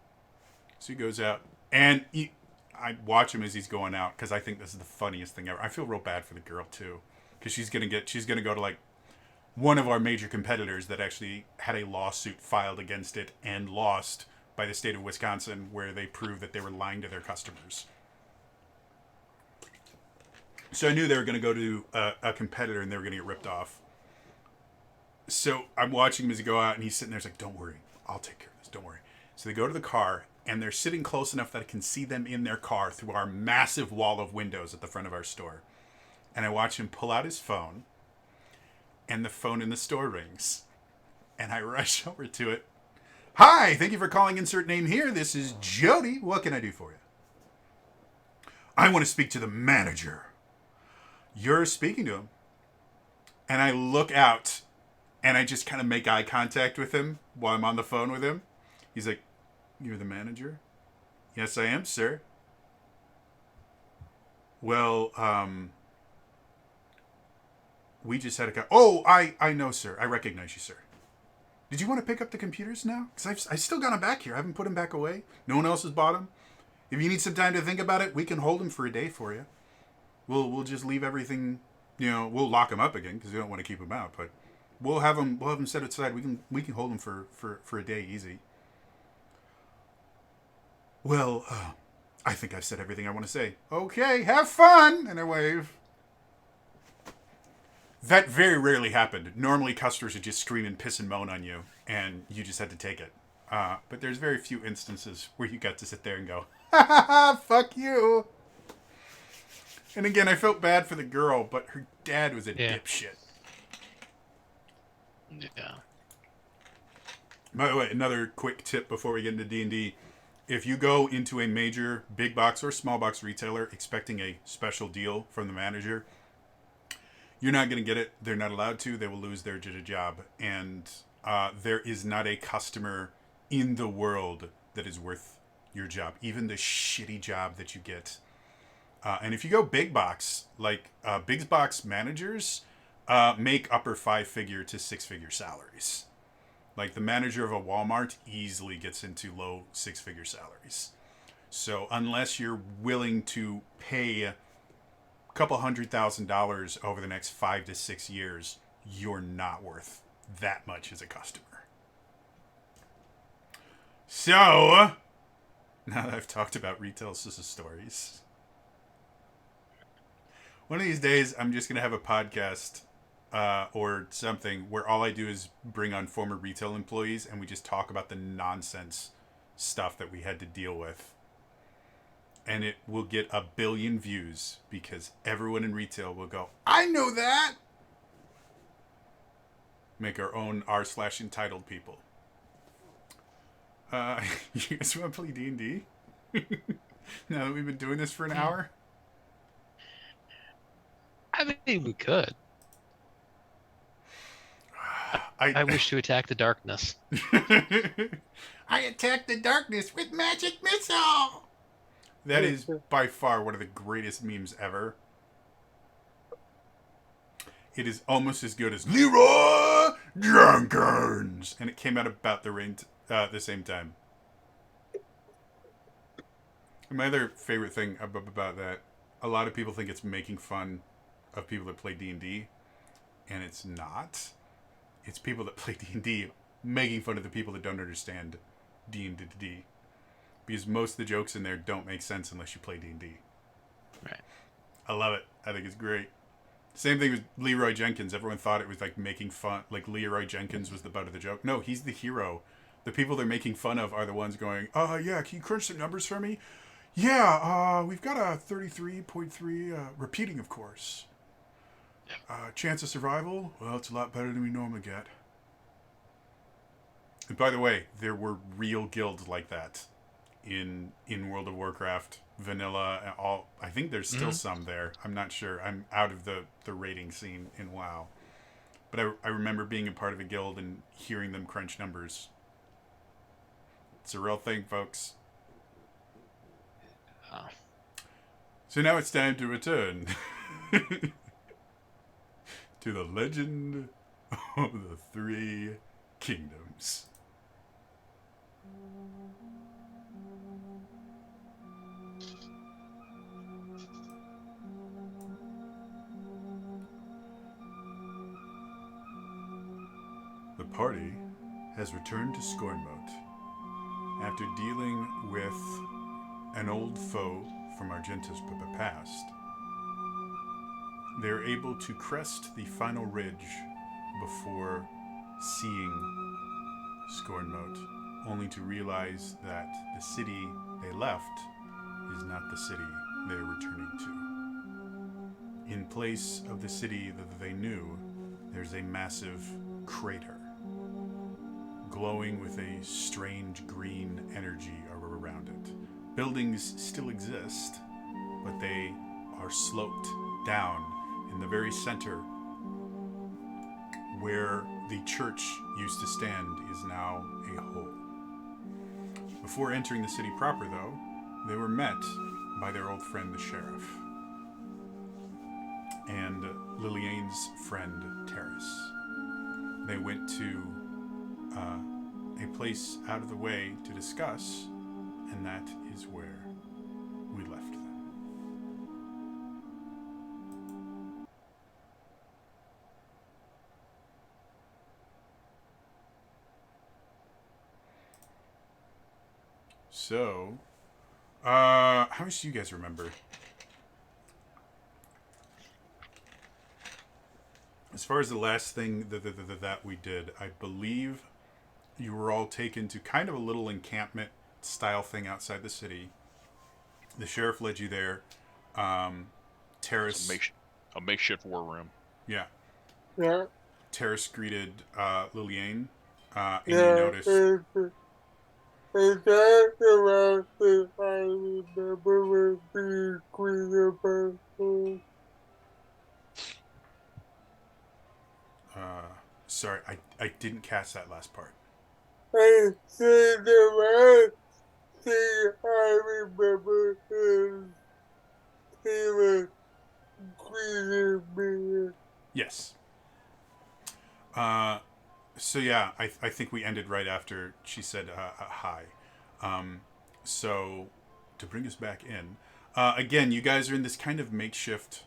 So he goes out, and I watch him as he's going out because I think this is the funniest thing ever. I feel real bad for the girl too, because she's gonna go to like one of our major competitors that actually had a lawsuit filed against it and lost by the state of Wisconsin, where they proved that they were lying to their customers. So I knew they were gonna go to a competitor and they were gonna get ripped off. So I'm watching him as he go out, and he's sitting there. He's like, "Don't worry, I'll take care of this. Don't worry. So they go to the car, and they're sitting close enough that I can see them in their car through our massive wall of windows at the front of our store. And I watch him pull out his phone, and the phone in the store rings. And I rush over to it. Hi, thank you for calling Insert Name here. This is Jody. What can I do for you? I want to speak to the manager. You're speaking to him. And I look out, and I just kind of make eye contact with him while I'm on the phone with him. He's like, you're the manager? Yes, I am, sir. Well, we just had a... Oh, I know, sir. I recognize you, sir. Did you want to pick up the computers now? Because I still got them back here. I haven't put them back away. No one else has bought them. If you need some time to think about it, we can hold them for a day for you. We'll just leave everything, we'll lock them up again because we don't want to keep them out, but we'll have them set aside. We can hold them for a day easy. Well, I think I've said everything I want to say. Okay, have fun! And I wave. That very rarely happened. Normally customers would just scream and piss and moan on you, and you just had to take it. But there's very few instances where you got to sit there and go, ha ha ha, fuck you. And again, I felt bad for the girl, but her dad was a dipshit. Yeah. By the way, another quick tip before we get into D&D. If you go into a major big box or small box retailer expecting a special deal from the manager, you're not going to get it. They're not allowed to. They will lose their job. And there is not a customer in the world that is worth your job. Even the shitty job that you get. And if you go big box, like big box managers make upper 5-figure to 6-figure salaries. Like the manager of a Walmart easily gets into low 6-figure salaries. So unless you're willing to pay a couple $100,000 over the next 5 to 6 years, you're not worth that much as a customer. So, now that I've talked about retail stories, one of these days I'm just going to have a podcast or something where all I do is bring on former retail employees and we just talk about the nonsense stuff that we had to deal with. And it will get 1 billion views because everyone in retail will go, I know that! Make our own r/entitled people. You guys want to play D&D? Now that we've been doing this for an hour? I mean, we could. I wish to attack the darkness. I attack the darkness with magic missile! That is by far one of the greatest memes ever. It is almost as good as Leroy Jenkins, and it came out about the same time. And my other favorite thing about that, a lot of people think it's making fun of people that play D&D, and it's not. It's people that play D&D making fun of the people that don't understand D&D. Because most of the jokes in there don't make sense unless you play D&D. Right. I love it. I think it's great. Same thing with Leroy Jenkins. Everyone thought it was like making fun, like Leroy Jenkins was the butt of the joke. No, he's the hero. The people they're making fun of are the ones going, yeah, can you crunch some numbers for me? Yeah, we've got a 33.3, repeating, of course. Chance of survival? Well, it's a lot better than we normally get. And by the way, there were real guilds like that in World of Warcraft, vanilla, all. I think there's still some there. I'm not sure. I'm out of the raiding scene in WoW. But I remember being a part of a guild and hearing them crunch numbers. It's a real thing, folks. Oh. So now it's time to return to the legend of the 3 kingdoms. The party has returned to Scornmote after dealing with an old foe from Argentus past. They're able to crest the final ridge before seeing Scornmote only to realize that the city they left is not the city they're returning to. In place of the city that they knew, there's a massive crater, glowing with a strange green energy around it. Buildings still exist, but they are sloped down in the very center. Where the church used to stand is now a hole. Before entering the city proper, though, they were met by their old friend, the sheriff, and Lillian's friend, Terrace. They went to a place out of the way to discuss, and that is where we left them. So, how much do you guys remember? As far as the last thing that we did, I believe you were all taken to kind of a little encampment style thing outside the city. The sheriff led you there. Terrace... A makeshift war room. Yeah. Yeah. Terrace greeted Lillian, and you Yeah. noticed... Is that the last thing I remember when being queen of Barcelona? Sorry, I didn't catch that last part. I said the last thing I remember is he was queen of me. Yes. So yeah, I think we ended right after she said hi. So to bring us back in, again, you guys are in this kind of makeshift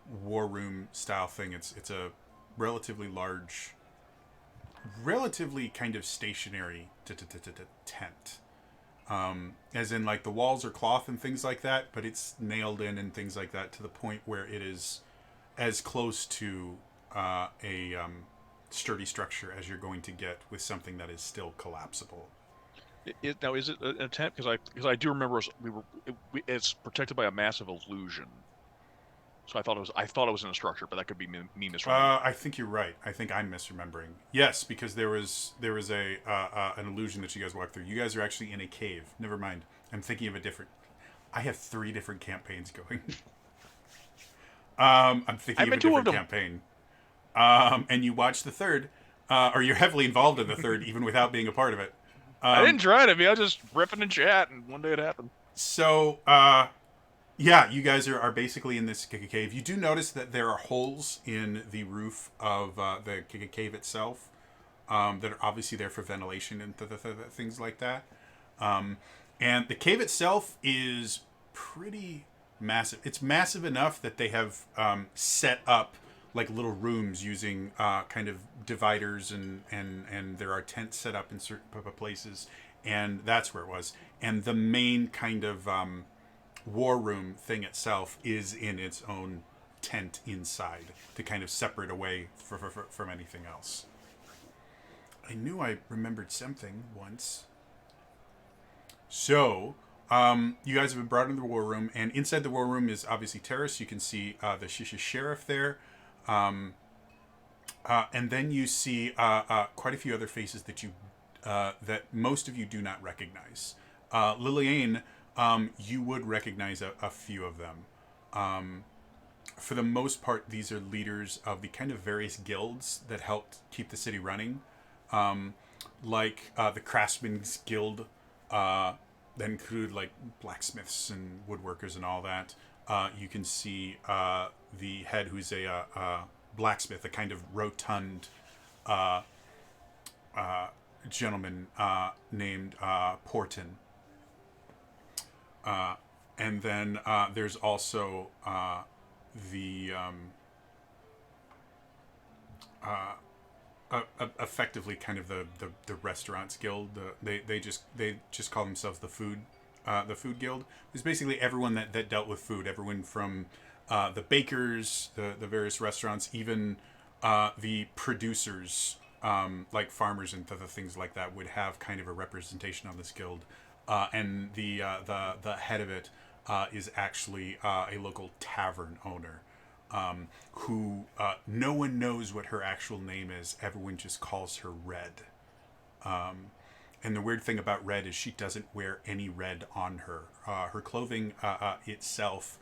war room style thing. It's a relatively large, relatively kind of stationary tent. As in, like, the walls are cloth and things like that, but it's nailed in and things like that to the point where it is as close to a sturdy structure as you're going to get with something that is still collapsible. Now, is it an tent? Because I do remember it's protected by a massive illusion. So I thought it was in a structure, but that could be me misremembering. I think you're right. I think I'm misremembering. Yes, because there was a an illusion that you guys walked through. You guys are actually in a cave. Never mind. I'm thinking of a different. I have 3 different campaigns going. I'm thinking of a different campaign. And you watched the third, or you're heavily involved in the third, even without being a part of it. I didn't try to be. I was just ripping and chat, and one day it happened. So, yeah, you guys are basically in this cave. You do notice that there are holes in the roof of the cave itself that are obviously there for ventilation and things like that. And the cave itself is pretty massive. It's massive enough that they have set up like little rooms using kind of dividers and there are tents set up in certain places, and that's where it was. And the main kind of war room thing itself is in its own tent inside to kind of separate away from anything else. I knew I remembered something once. So, you guys have been brought into the war room, and inside the war room is obviously Terrace. You can see the sheriff there. And then you see quite a few other faces that most of you do not recognize. Lillian, you would recognize a few of them. For the most part, these are leaders of the kind of various guilds that helped keep the city running, like the Craftsmen's Guild, that include like blacksmiths and woodworkers and all that. You can see the head, who's a blacksmith, a kind of rotund gentleman named Porton. And then there's also the effectively kind of the restaurants guild. They just call themselves the food guild. It's basically everyone that dealt with food. Everyone from the bakers, the various restaurants, even the producers like farmers and other things like that would have kind of a representation on this guild, and the head of it is actually a local tavern owner, who no one knows what her actual name is. Everyone just calls her Red. And the weird thing about Red is she doesn't wear any red on her. Her clothing itself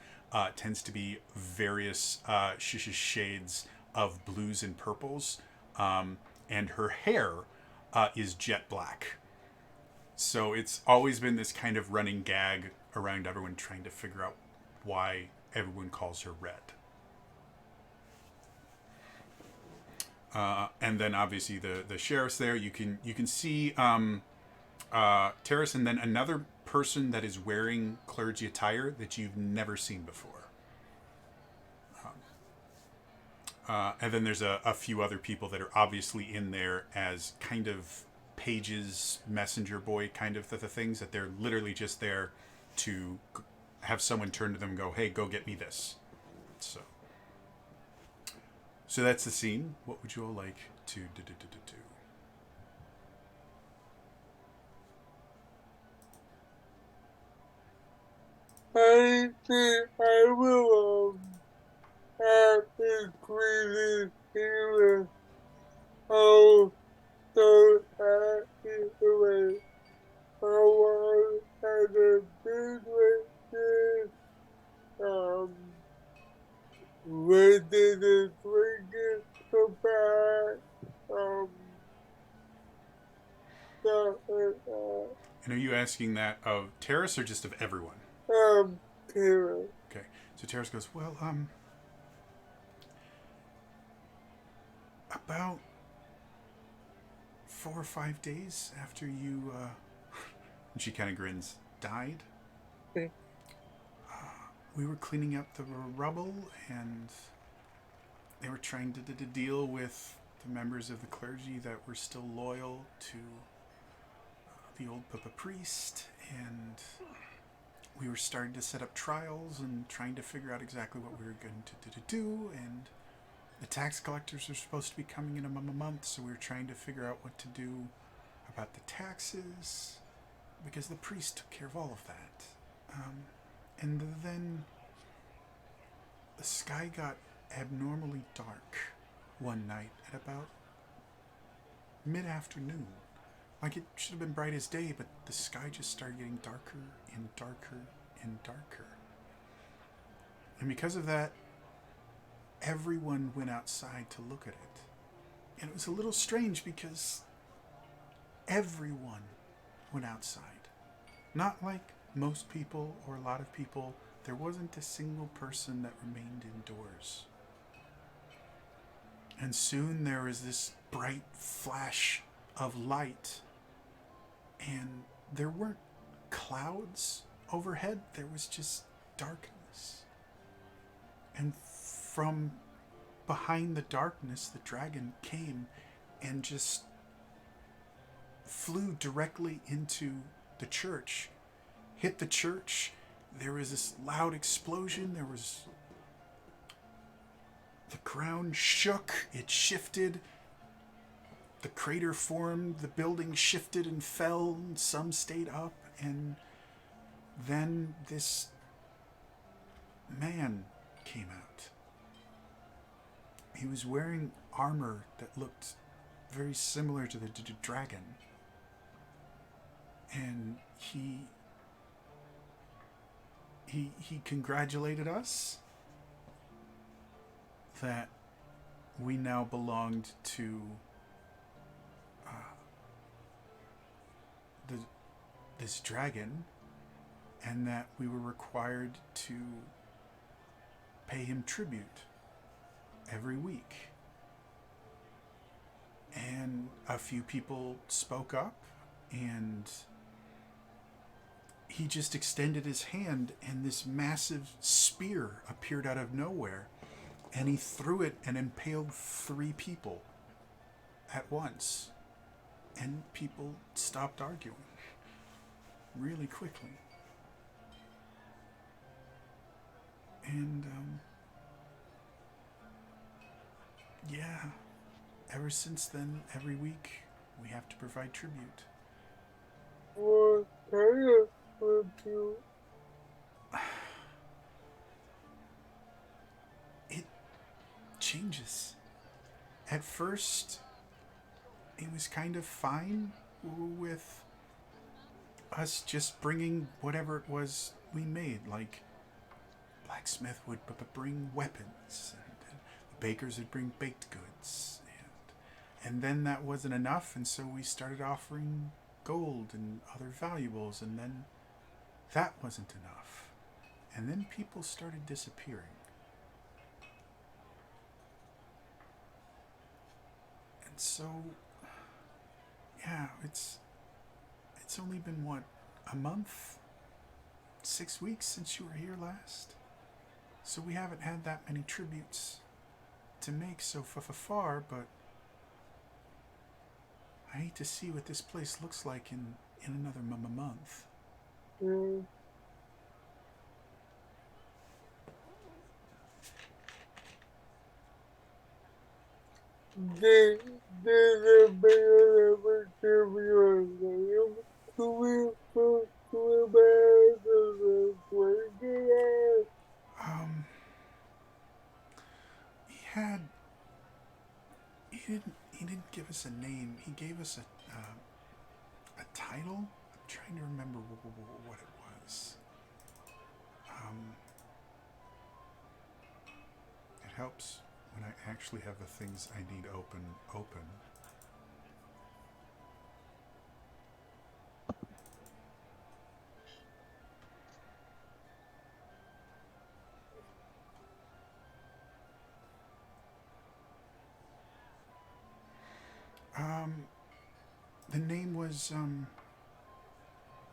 tends to be various shades of blues and purples, and her hair is jet black. So it's always been this kind of running gag around everyone trying to figure out why everyone calls her Red. And then obviously the sheriff's there. You can see Terrace, and then another person that is wearing clergy attire that you've never seen before. And then there's a few other people that are obviously in there as kind of pages, messenger boy kind of the things, that they're literally just there to have someone turn to them and go, hey, go get me this. So that's the scene. What would you all like to do? I think I will have the greatest hero. Oh, so anyway, I want to have a big question. When did the drinking come back? And are you asking that of Terrace or just of everyone? Terror. Okay. So Terrace goes, well, about 4 or 5 days after you, and she kind of grins, died. Okay. We were cleaning up the rubble, and they were trying to deal with the members of the clergy that were still loyal to the old Papa priest, and we were starting to set up trials and trying to figure out exactly what we were going to do, and the tax collectors are supposed to be coming in a month, so we were trying to figure out what to do about the taxes, because the priest took care of all of that. And then the sky got abnormally dark one night at about mid-afternoon. Like, it should have been bright as day, but the sky just started getting darker and darker and darker. And because of that, everyone went outside to look at it. And it was a little strange because everyone went outside. Not like most people or a lot of people. There wasn't a single person that remained indoors. And soon there was this bright flash of light. And there weren't clouds overhead. There was just darkness. And from behind the darkness, the dragon came and just flew directly into the church. Hit the church. There was this loud explosion. The ground shook. It shifted. The crater formed. The building shifted and fell. And some stayed up. And then this man came out. He was wearing armor that looked very similar to the dragon. And he congratulated us that we now belonged to this dragon, and that we were required to pay him tribute every week. And a few people spoke up, and he just extended his hand, and this massive spear appeared out of nowhere, and he threw it and impaled 3 people at once. And people stopped arguing really quickly. And, yeah. ever since then, every week, we have to provide tribute. What kind of tribute? It changes. At first, it was kind of fine with us just bringing whatever it was we made. Like, blacksmith would bring weapons, and the bakers would bring baked goods. And then that wasn't enough, and so we started offering gold and other valuables, and then that wasn't enough. And then people started disappearing. And so, yeah, it's only been, what, a month? 6 weeks since you were here last? So we haven't had that many tributes to make so far, but I hate to see what this place looks like in another month. Mm. Did the bear ever give you a name to bear the way? Um, he didn't give us a name. He gave us a title. I'm trying to remember what it was. It helps when I actually have the things I need open. Um, the name was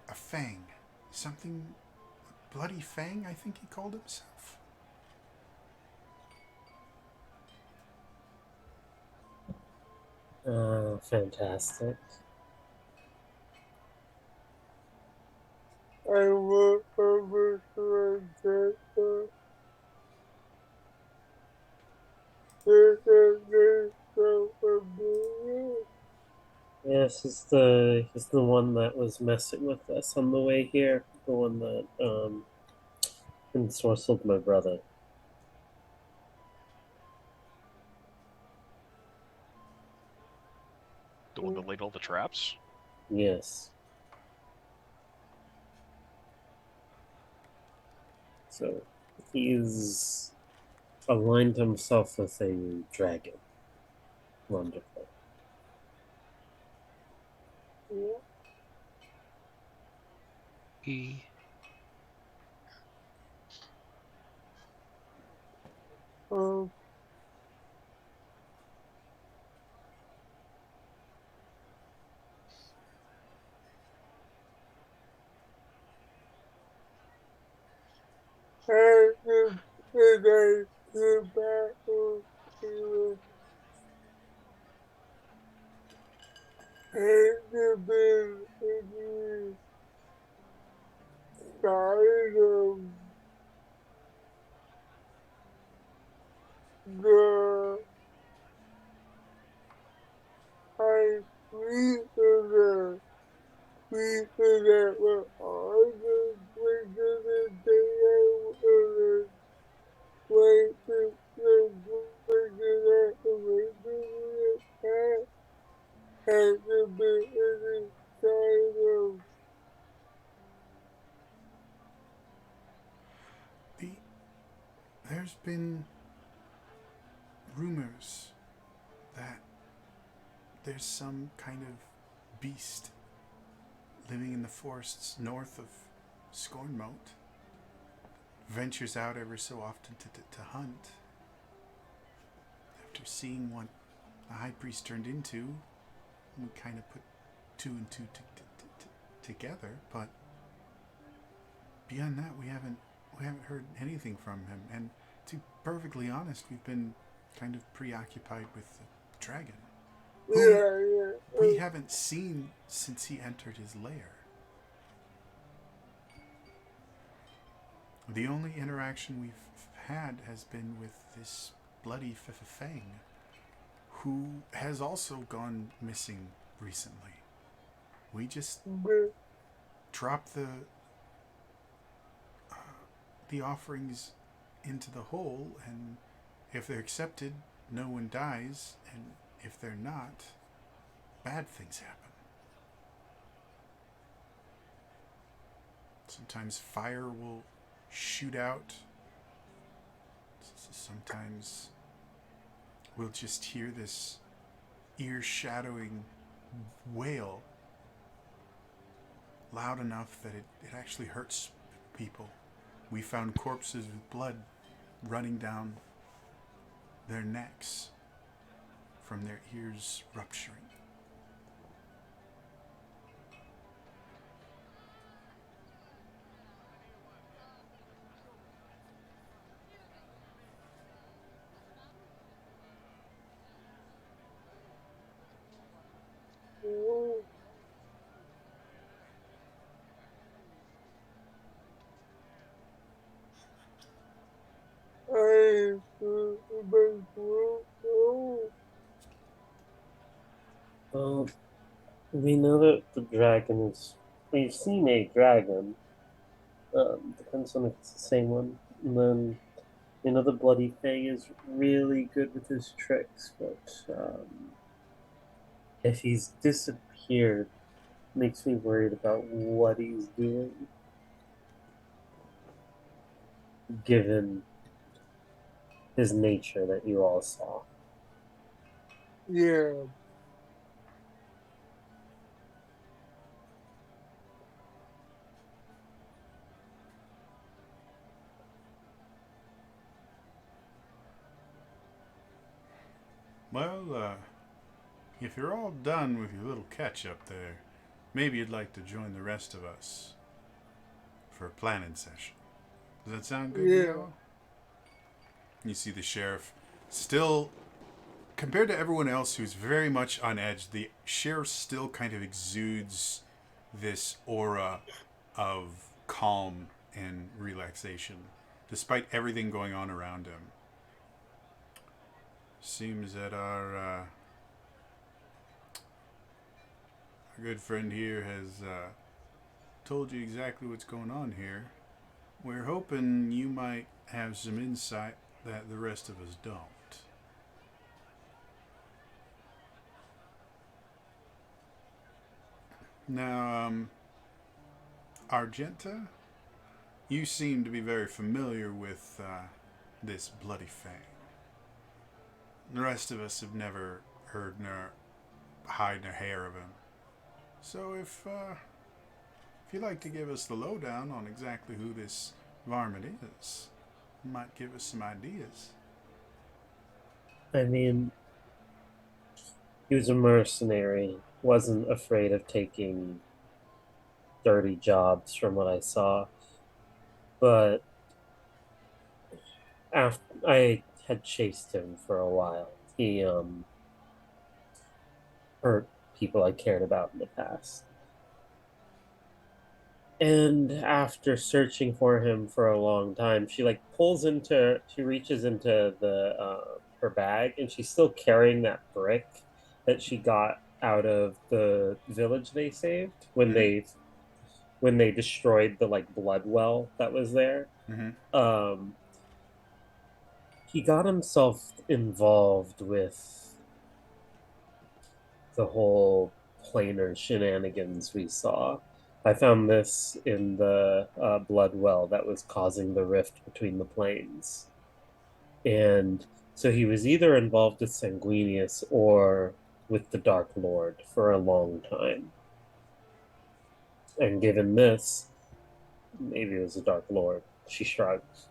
a Fang, something bloody Fang. I think he called himself. Fantastic. I will overthrow that. Yes, he's the one that was messing with us on the way here. The one that ensorcelled my brother. The one that laid all the traps? Yes. So he's aligned himself with a dragon. Wonderful. He Um, and I get back to and been any side of the high priest that were all the places that they were way to the places that originally had to be any side of The There's been rumors that there's some kind of beast living in the forests north of Scornmote. Ventures out ever so often to hunt. After seeing what the high priest turned into, we kind of put two and two together. But beyond that, we haven't heard anything from him. And to be perfectly honest, we've been kind of preoccupied with the dragon, who we haven't seen since he entered his lair. The only interaction we've had has been with this bloody Fang, who has also gone missing recently. We just drop the offerings into the hole, and if they're accepted, no one dies, and if they're not, bad things happen. Sometimes fire will shoot out. Sometimes we'll just hear this ear-shadowing wail loud enough that it actually hurts people. We found corpses with blood running down their necks from their ears rupturing. Well, we know that the dragon is. We've seen a dragon. Depends on if it's the same one. And then, the Bloody Fang is really good with his tricks, but if he's disappeared, makes me worried about what he's doing, given his nature that you all saw. Yeah. Well, if you're all done with your little catch-up there, maybe you'd like to join the rest of us for a planning session. Does that sound good to Yeah. you all? You see the sheriff still, compared to everyone else who's very much on edge, the sheriff still kind of exudes this aura of calm and relaxation, despite everything going on around him. Seems that our good friend here has told you exactly what's going on here. We're hoping you might have some insight that the rest of us don't. Now, Argenta, you seem to be very familiar with this Bloody Fang. The rest of us have never heard nor hide nor hair of him. So if you'd like to give us the lowdown on exactly who this varmint is, you might give us some ideas. I mean, he was a mercenary, wasn't afraid of taking dirty jobs from what I saw. But after I had chased him for a while, he hurt people I cared about in the past. And after searching for him for a long time, she reaches into her bag, and she's still carrying that brick that she got out of the village they saved when they destroyed the blood well that was there. Mm-hmm. He got himself involved with the whole planar shenanigans we saw. I found this in the blood well that was causing the rift between the planes. And so he was either involved with Sanguinius or with the Dark Lord for a long time. And given this, maybe it was the Dark Lord. She shrugs.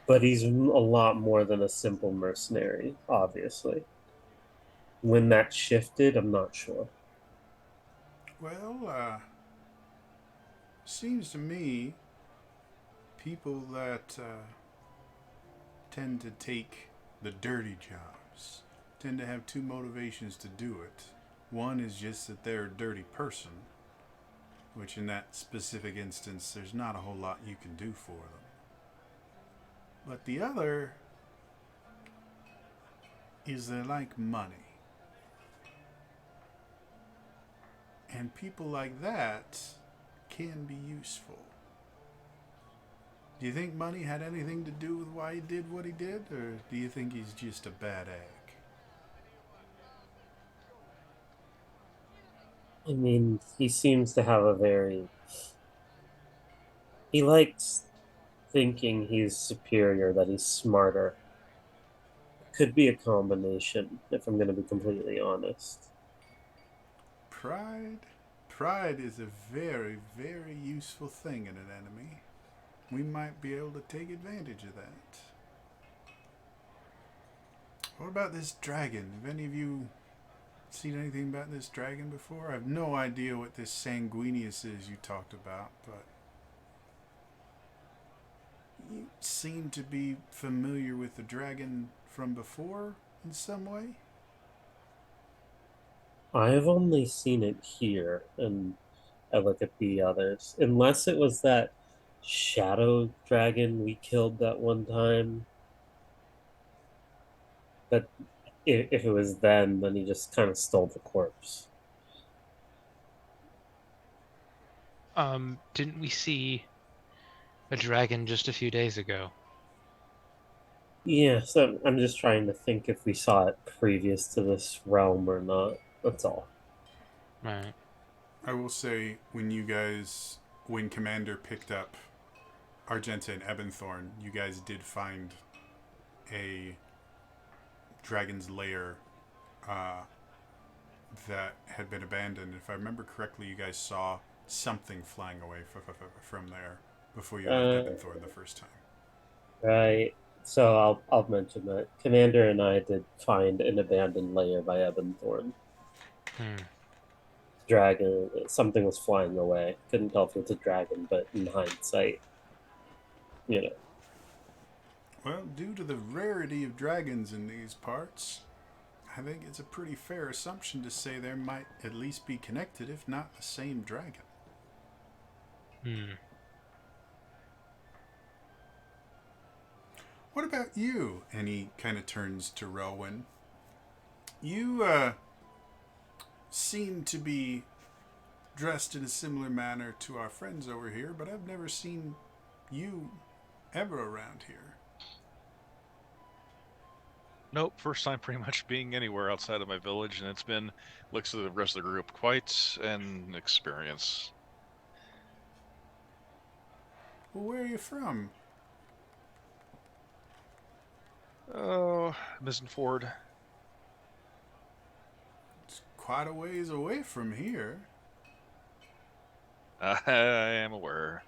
But he's a lot more than a simple mercenary, obviously. When that shifted, I'm not sure. Well, seems to me people that tend to take the dirty jobs tend to have two motivations to do it. One is just that they're a dirty person, which in that specific instance, there's not a whole lot you can do for them. But the other is they like money. And people like that can be useful. Do you think money had anything to do with why he did what he did, or do you think he's just a bad egg? I mean, he seems to have a very. He likes thinking he's superior, that he's smarter. Could be a combination, if I'm going to be completely honest. Pride? Pride is a very, very useful thing in an enemy. We might be able to take advantage of that. What about this dragon? Have any of you seen anything about this dragon before? I have no idea what this Sanguinius is you talked about, but you seem to be familiar with the dragon from before in some way? I've only seen it here, and I look at the others. Unless it was that shadow dragon we killed that one time. But if it was then he just kind of stole the corpse. Didn't we see a dragon just a few days ago? Yeah, so I'm just trying to think if we saw it previous to this realm or not. That's all. Right. I will say, when Commander picked up Argenta and Ebenthorn, you guys did find a dragon's lair that had been abandoned. If I remember correctly, you guys saw something flying away from there before you left Ebenthorn the first time. Right. So I'll mention that Commander and I did find an abandoned lair by Ebenthorn. Dragon, something was flying away. Couldn't tell if it was a dragon, but in hindsight, you know. Well, due to the rarity of dragons in these parts, I think it's a pretty fair assumption to say there might at least be connected, if not the same dragon. What about you? And he kind of turns to Rowan. You seem to be dressed in a similar manner to our friends over here, but I've never seen you ever around here. Nope, first time pretty much being anywhere outside of my village, and it's been, looks at the rest of the group, quite an experience. Well, where are you from? Oh, Misenford. It's quite a ways away from here. I am aware.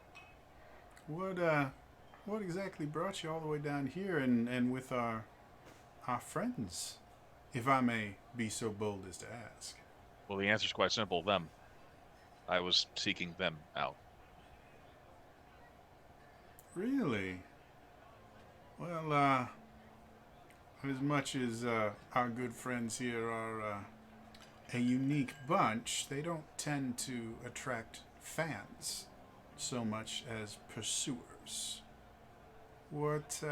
What exactly brought you all the way down here and with our friends, if I may be so bold as to ask? Well, the answer's quite simple, them. I was seeking them out. Really? Well, as much as our good friends here are a unique bunch, they don't tend to attract fans so much as pursuers. What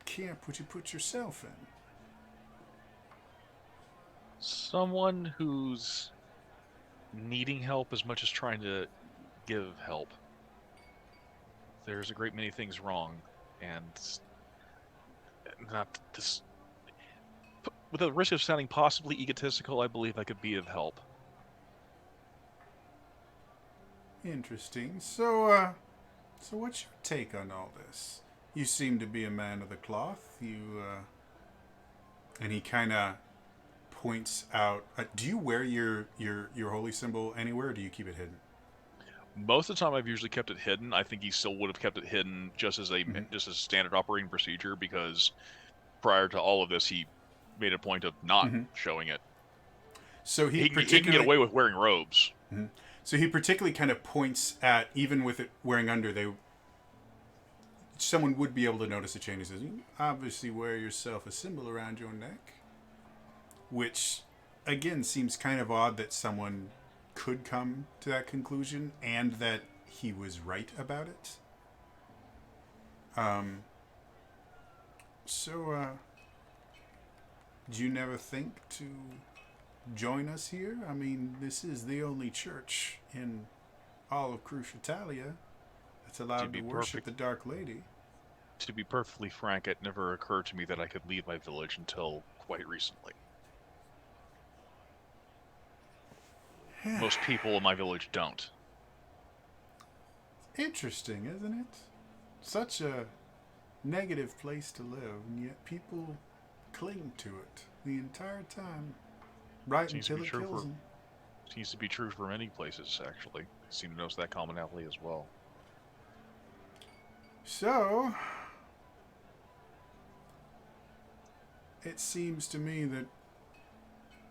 camp would you put yourself in? Someone who's needing help as much as trying to give help. There's a great many things wrong, and not this. With the risk of sounding possibly egotistical, I believe I could be of help. Interesting. So what's your take on all this? You seem to be a man of the cloth. And he kind of points out. Do you wear your holy symbol anywhere, or do you keep it hidden? Most of the time, I've usually kept it hidden. I think he still would have kept it hidden just as just as standard operating procedure, because prior to all of this, he made a point of not showing it. So he can get away with wearing robes. So he particularly kind of points at, even with it wearing under, someone would be able to notice a change. He says, "You obviously wear yourself a symbol around your neck," which, again, seems kind of odd that someone could come to that conclusion and that he was right about it. Did you never think to join us here? I mean, this is the only church in all of Cruciatalia that's allowed be to worship perfect- the Dark Lady. To be perfectly frank, it never occurred to me that I could leave my village until quite recently. Most people in my village don't. Interesting, isn't it? Such a negative place to live, and yet people cling to it the entire time, right Seems to until be it true kills for- them. Seems to be true for many places, actually. I seem to notice that commonality as well. So, it seems to me that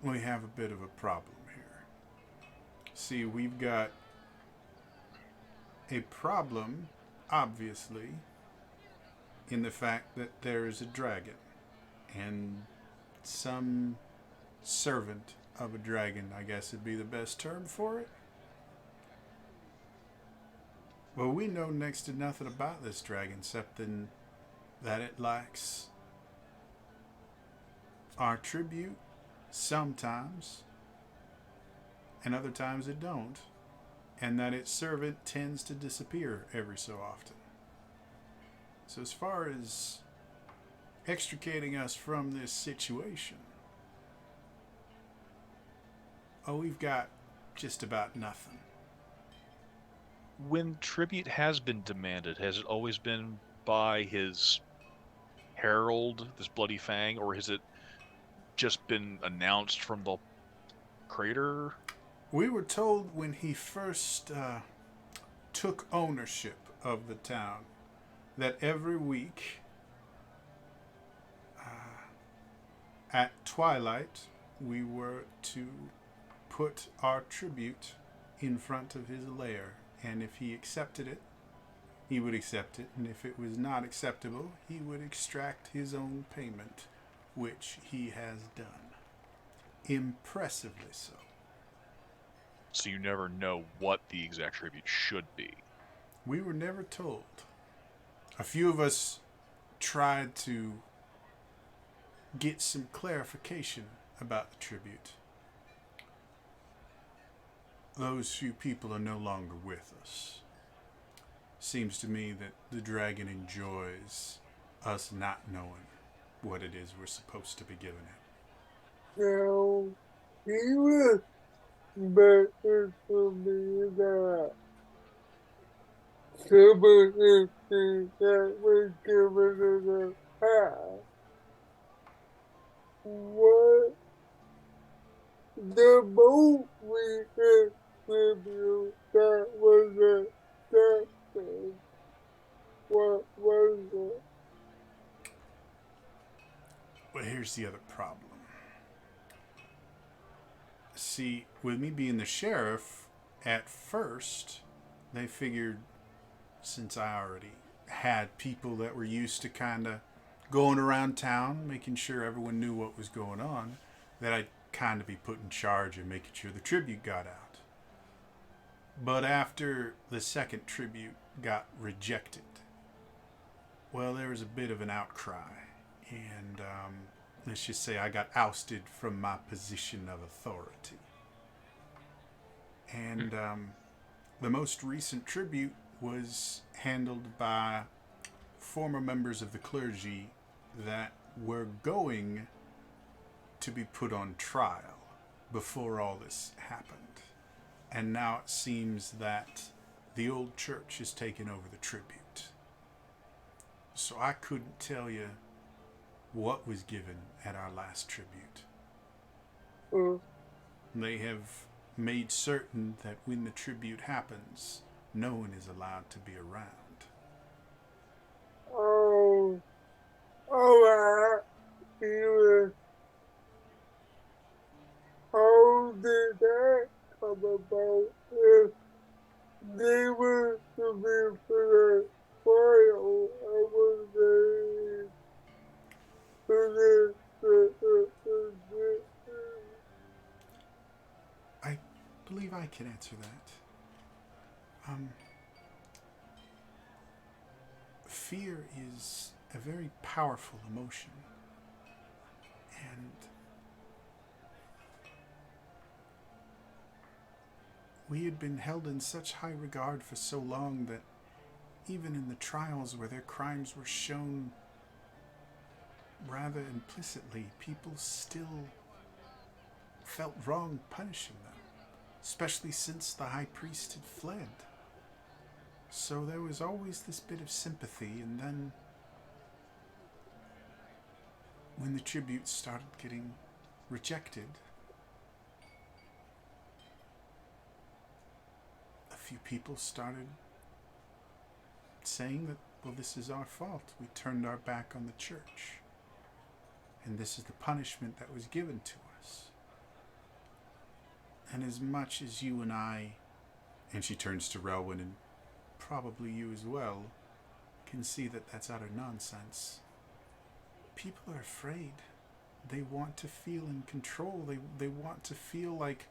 we have a bit of a problem here. See, we've got a problem, obviously, in the fact that there is a dragon and some servant of a dragon, I guess would be the best term for it. Well, we know next to nothing about this dragon except that it likes our tribute sometimes, and other times it don't, and that its servant tends to disappear every so often. So as far as extricating us from this situation, we've got just about nothing. When tribute has been demanded, has it always been by his herald, this Bloody Fang, or has it just been announced from the crater? We were told when he first took ownership of the town that every week at twilight we were to put our tribute in front of his lair, and if he accepted it, he would accept it, and if it was not acceptable, he would extract his own payment, which he has done. Impressively so. So you never know what the exact tribute should be. We were never told. A few of us tried to get some clarification about the tribute. Those few people are no longer with us. Seems to me that the dragon enjoys us not knowing what it is we're supposed to be giving it. Now, he was better for me that some of the things that was given in the past. What the most recent review that was accepted, what was it? But here's the other problem. See, with me being the sheriff, at first, they figured since I already had people that were used to kind of going around town, making sure everyone knew what was going on, that I'd kind of be put in charge of making sure the tribute got out. But after the second tribute got rejected, well, there was a bit of an outcry, and let's just say I got ousted from my position of authority. And the most recent tribute was handled by former members of the clergy that were going to be put on trial before all this happened. And now it seems that the old church has taken over the tribute. So I couldn't tell you what was given at our last tribute. They have made certain that when the tribute happens, no one is allowed to be around. Oh, alright. How did that come about if they were to be for the trial? I was I believe I can answer that. Fear is a very powerful emotion, and we had been held in such high regard for so long that even in the trials where their crimes were shown rather implicitly, people still felt wrong punishing them, especially since the high priest had fled. So there was always this bit of sympathy, and then when the tributes started getting rejected, a few people started saying that, well, this is our fault. We turned our back on the church. And this is the punishment that was given to us. And as much as you and I, and she turns to Relwyn, and probably you as well, can see that that's utter nonsense, people are afraid. They want to feel in control. They want to feel like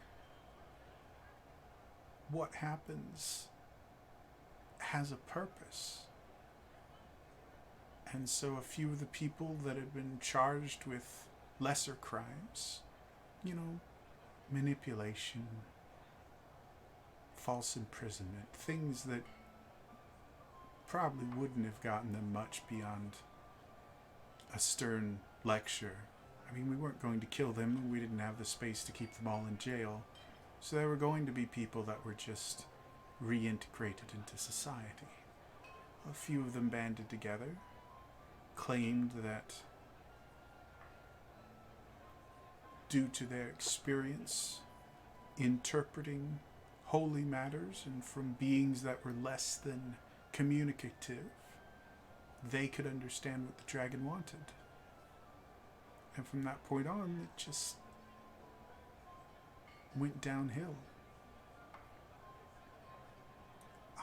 what happens has a purpose. And so a few of the people that had been charged with lesser crimes, manipulation, false imprisonment, things that probably wouldn't have gotten them much beyond a stern lecture. I mean, we weren't going to kill them, and we didn't have the space to keep them all in jail. So there were going to be people that were just reintegrated into society. A few of them banded together, claimed that due to their experience interpreting holy matters and from beings that were less than communicative, they could understand what the dragon wanted. And from that point on, it just went downhill.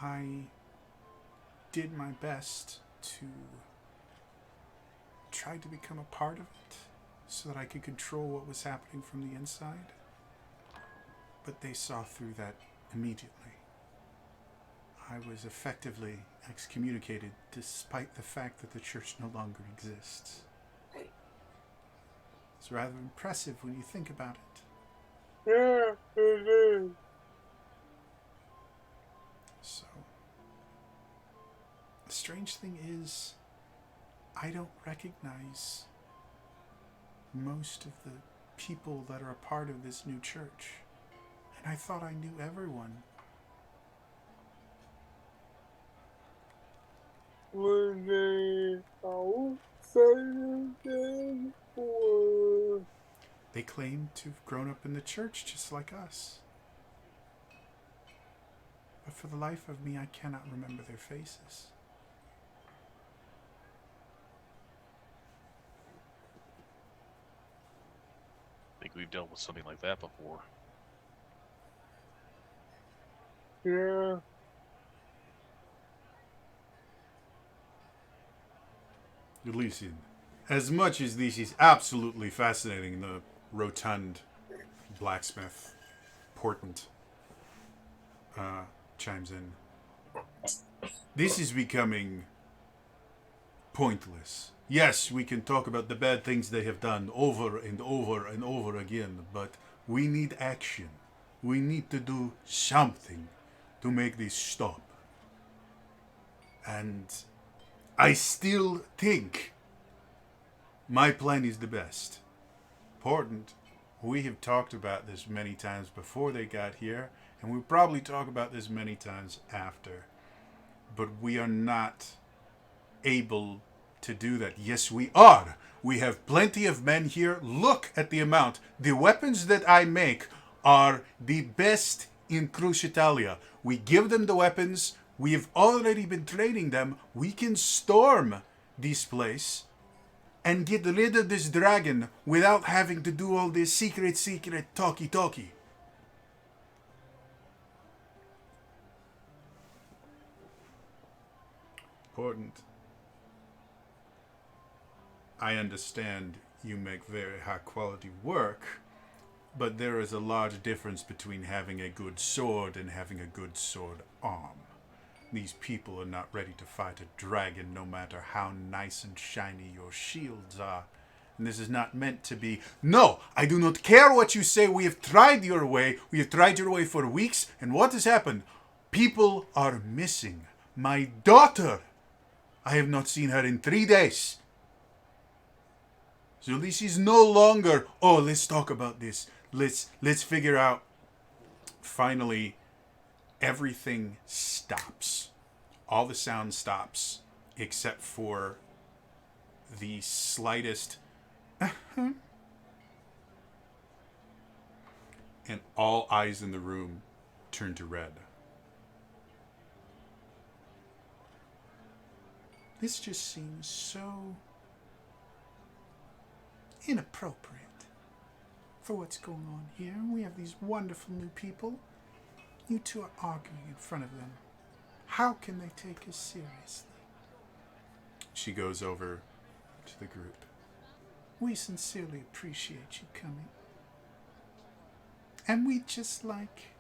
I did my best to try to become a part of it so that I could control what was happening from the inside. But they saw through that immediately. I was effectively excommunicated despite the fact that the church no longer exists. It's rather impressive when you think about it. Yeah, it is. So, the strange thing is, I don't recognize most of the people that are a part of this new church. And I thought I knew everyone. Were they outsiders then, or? They claim to have grown up in the church just like us. But for the life of me, I cannot remember their faces. I think we've dealt with something like that before. Yeah. Elysian, as much as this is absolutely fascinating, the rotund blacksmith, Portent, chimes in. This is becoming pointless. Yes, we can talk about the bad things they have done over and over and over again, but we need action. We need to do something to make this stop. And I still think my plan is the best. Portent, we have talked about this many times before they got here, and we'll probably talk about this many times after. But we are not able to do that. Yes, we are. We have plenty of men here. Look at the amount. The weapons that I make are the best in Crucitalia. We give them the weapons. We have already been training them. We can storm this place and get rid of this dragon without having to do all this secret talky. Portent, I understand you make very high quality work, but there is a large difference between having a good sword and having a good sword arm. These people are not ready to fight a dragon no matter how nice and shiny your shields are. And this is not meant to be, no, I do not care what you say. We have tried your way. We have tried your way for weeks. And what has happened? People are missing. My daughter. I have not seen her in 3 days. So this is no longer, oh, let's talk about this. Let's figure out. Finally, everything stops. All the sound stops except for the slightest and all eyes in the room turn to red. This just seems so inappropriate for what's going on here. We have these wonderful new people. You two are arguing in front of them. How can they take us seriously? She goes over to the group. We sincerely appreciate you coming. And we'd just like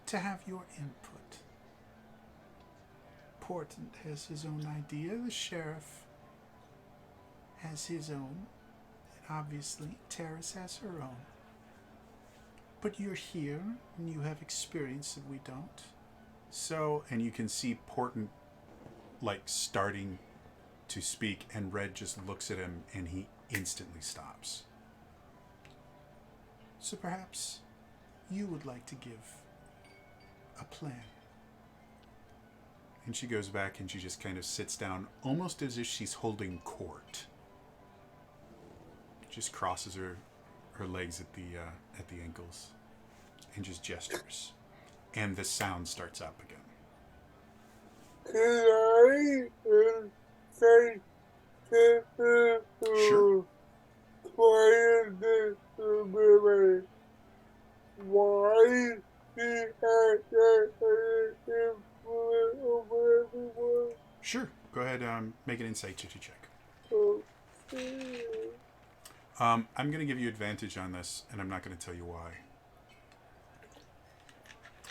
to have your input. Portent has his own idea. The sheriff has his own. And obviously, Terrace has her own. But you're here, and you have experience that we don't. So, and you can see Portent, like, starting to speak, and Red just looks at him, and he instantly stops. So perhaps you would like to give a plan. And she goes back and she just kind of sits down, almost as if she's holding court. Just crosses her legs at the ankles and just gestures. And the sound starts up again. Can I say Sure. why is this movie? Why he had that influence over everyone? Sure. Go ahead. Make an insight check. Okay. I'm going to give you advantage on this, and I'm not going to tell you why.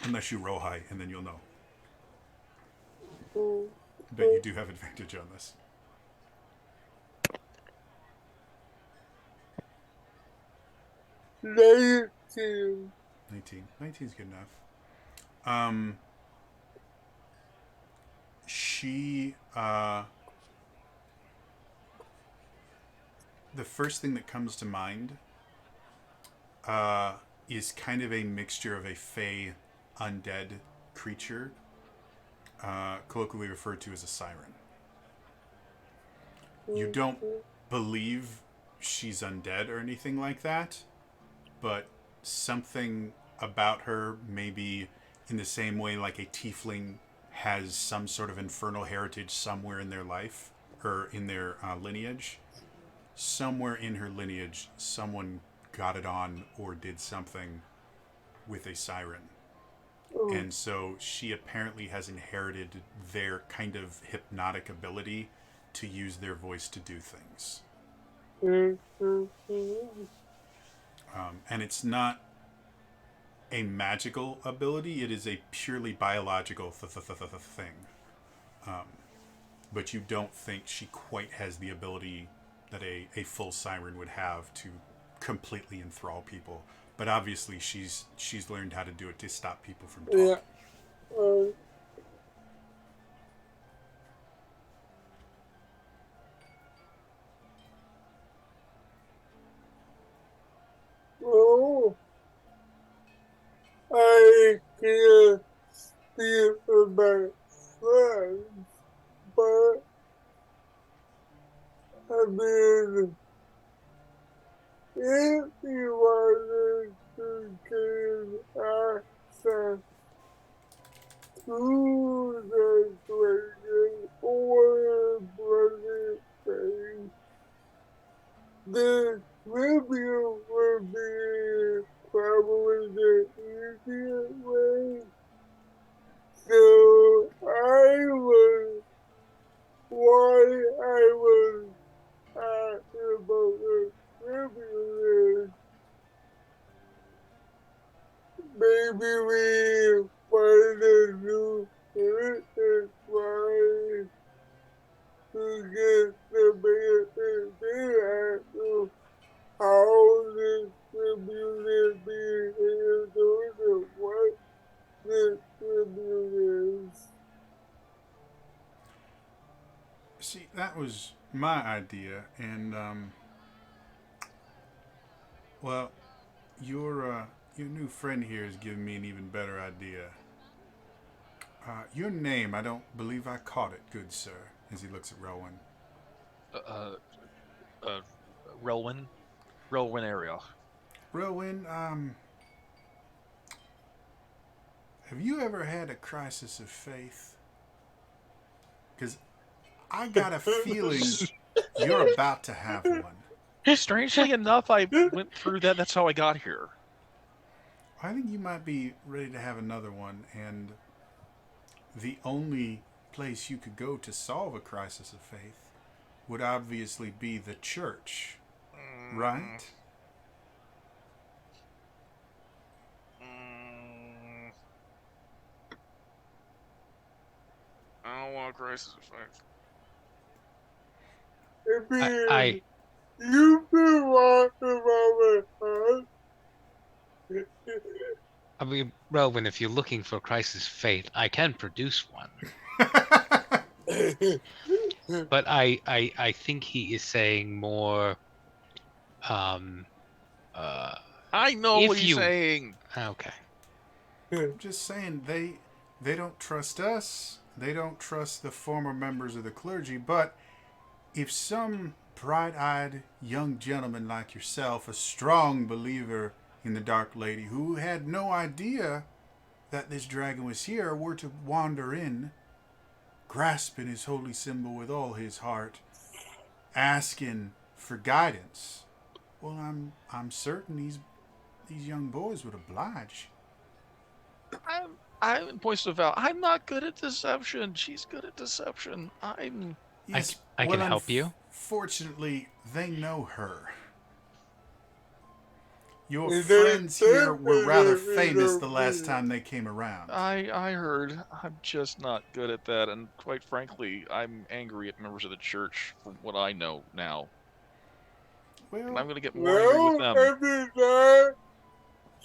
Unless you roll high, and then you'll know. But you do have advantage on this. 19. 19 is good enough. She, the first thing that comes to mind, is kind of a mixture of a fey undead creature, colloquially referred to as a siren. You don't believe she's undead or anything like that, but something about her, maybe in the same way like a tiefling has some sort of infernal heritage somewhere in their life, or in their lineage. Somewhere in her lineage, someone got it on or did something with a siren. And so she apparently has inherited their kind of hypnotic ability to use their voice to do things. And it's not a magical ability, it is a purely biological thing. But you don't think she quite has the ability that a full siren would have to completely enthrall people. But obviously she's learned how to do it to stop people from talking. Yeah. Oh, I can't speak about friends, but I mean, if you wanted to gain access to the dragon or bloody face, the tribute would be probably the easiest way. So why I was asking about the tribute is maybe we find a new person trying to get the man was my idea, and well, your new friend here has given me an even better idea. Your name, I don't believe I caught it, good sir, as he looks at Rowan. Relwyn? Relwyn area. Rowan, have you ever had a crisis of faith? Because I got a feeling you're about to have one. Strangely enough, I went through that. That's how I got here. I think you might be ready to have another one, and the only place you could go to solve a crisis of faith would obviously be the church, right? I don't want a crisis of faith. I You've been walking around with I mean, Rowan, if you're looking for crisis fate, I can produce one. But I think he is saying more. I know If what he's you- saying. Okay. I'm just saying they don't trust us. They don't trust the former members of the clergy. But if some bright-eyed young gentleman like yourself, a strong believer in the Dark Lady, who had no idea that this dragon was here, were to wander in, grasping his holy symbol with all his heart, asking for guidance, well, I'm certain these young boys would oblige. I'm in points of val. I'm not good at deception. She's good at deception. Yes, I can help you. Fortunately, they know her. Your Is there friends here were rather something famous that the we last do? time they came around. I heard. I'm just not good at that, and quite frankly, I'm angry at members of the church from what I know now. And I'm Well, gonna get more angry with Well, them. every day,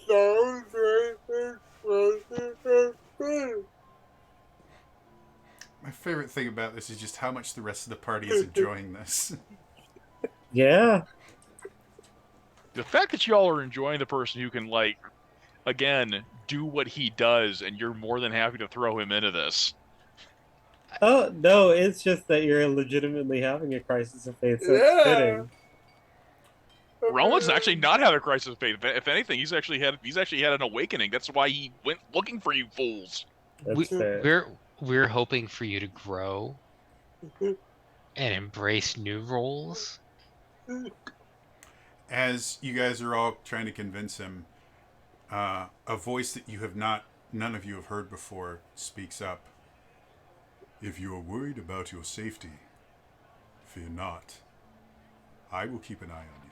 sounds racist, racist, racist. my favorite thing about this is just how much the rest of the party is enjoying this. Yeah. The fact that y'all are enjoying the person who can, like, again, do what he does, and you're more than happy to throw him into this. Oh no, it's just that you're legitimately having a crisis of faith, so Yeah. it's fitting. Rowan's actually not had a crisis of faith. If anything, he's actually had an awakening. That's why he went looking for you fools. That's fair. We're hoping for you to grow and embrace new roles. As you guys are all trying to convince him, a voice that none of you have heard before, speaks up. If you are worried about your safety, fear not. I will keep an eye on you.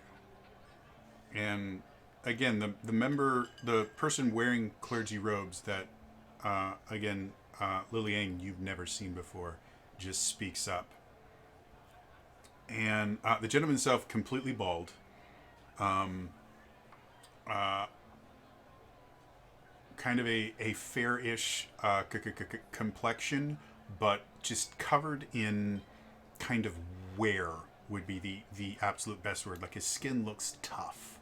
And again, the person wearing clergy robes that, Liliane, you've never seen before, just speaks up. And the gentleman himself, completely bald, kind of a fair-ish complexion, but just covered in kind of wear would be the absolute best word. Like his skin looks tough,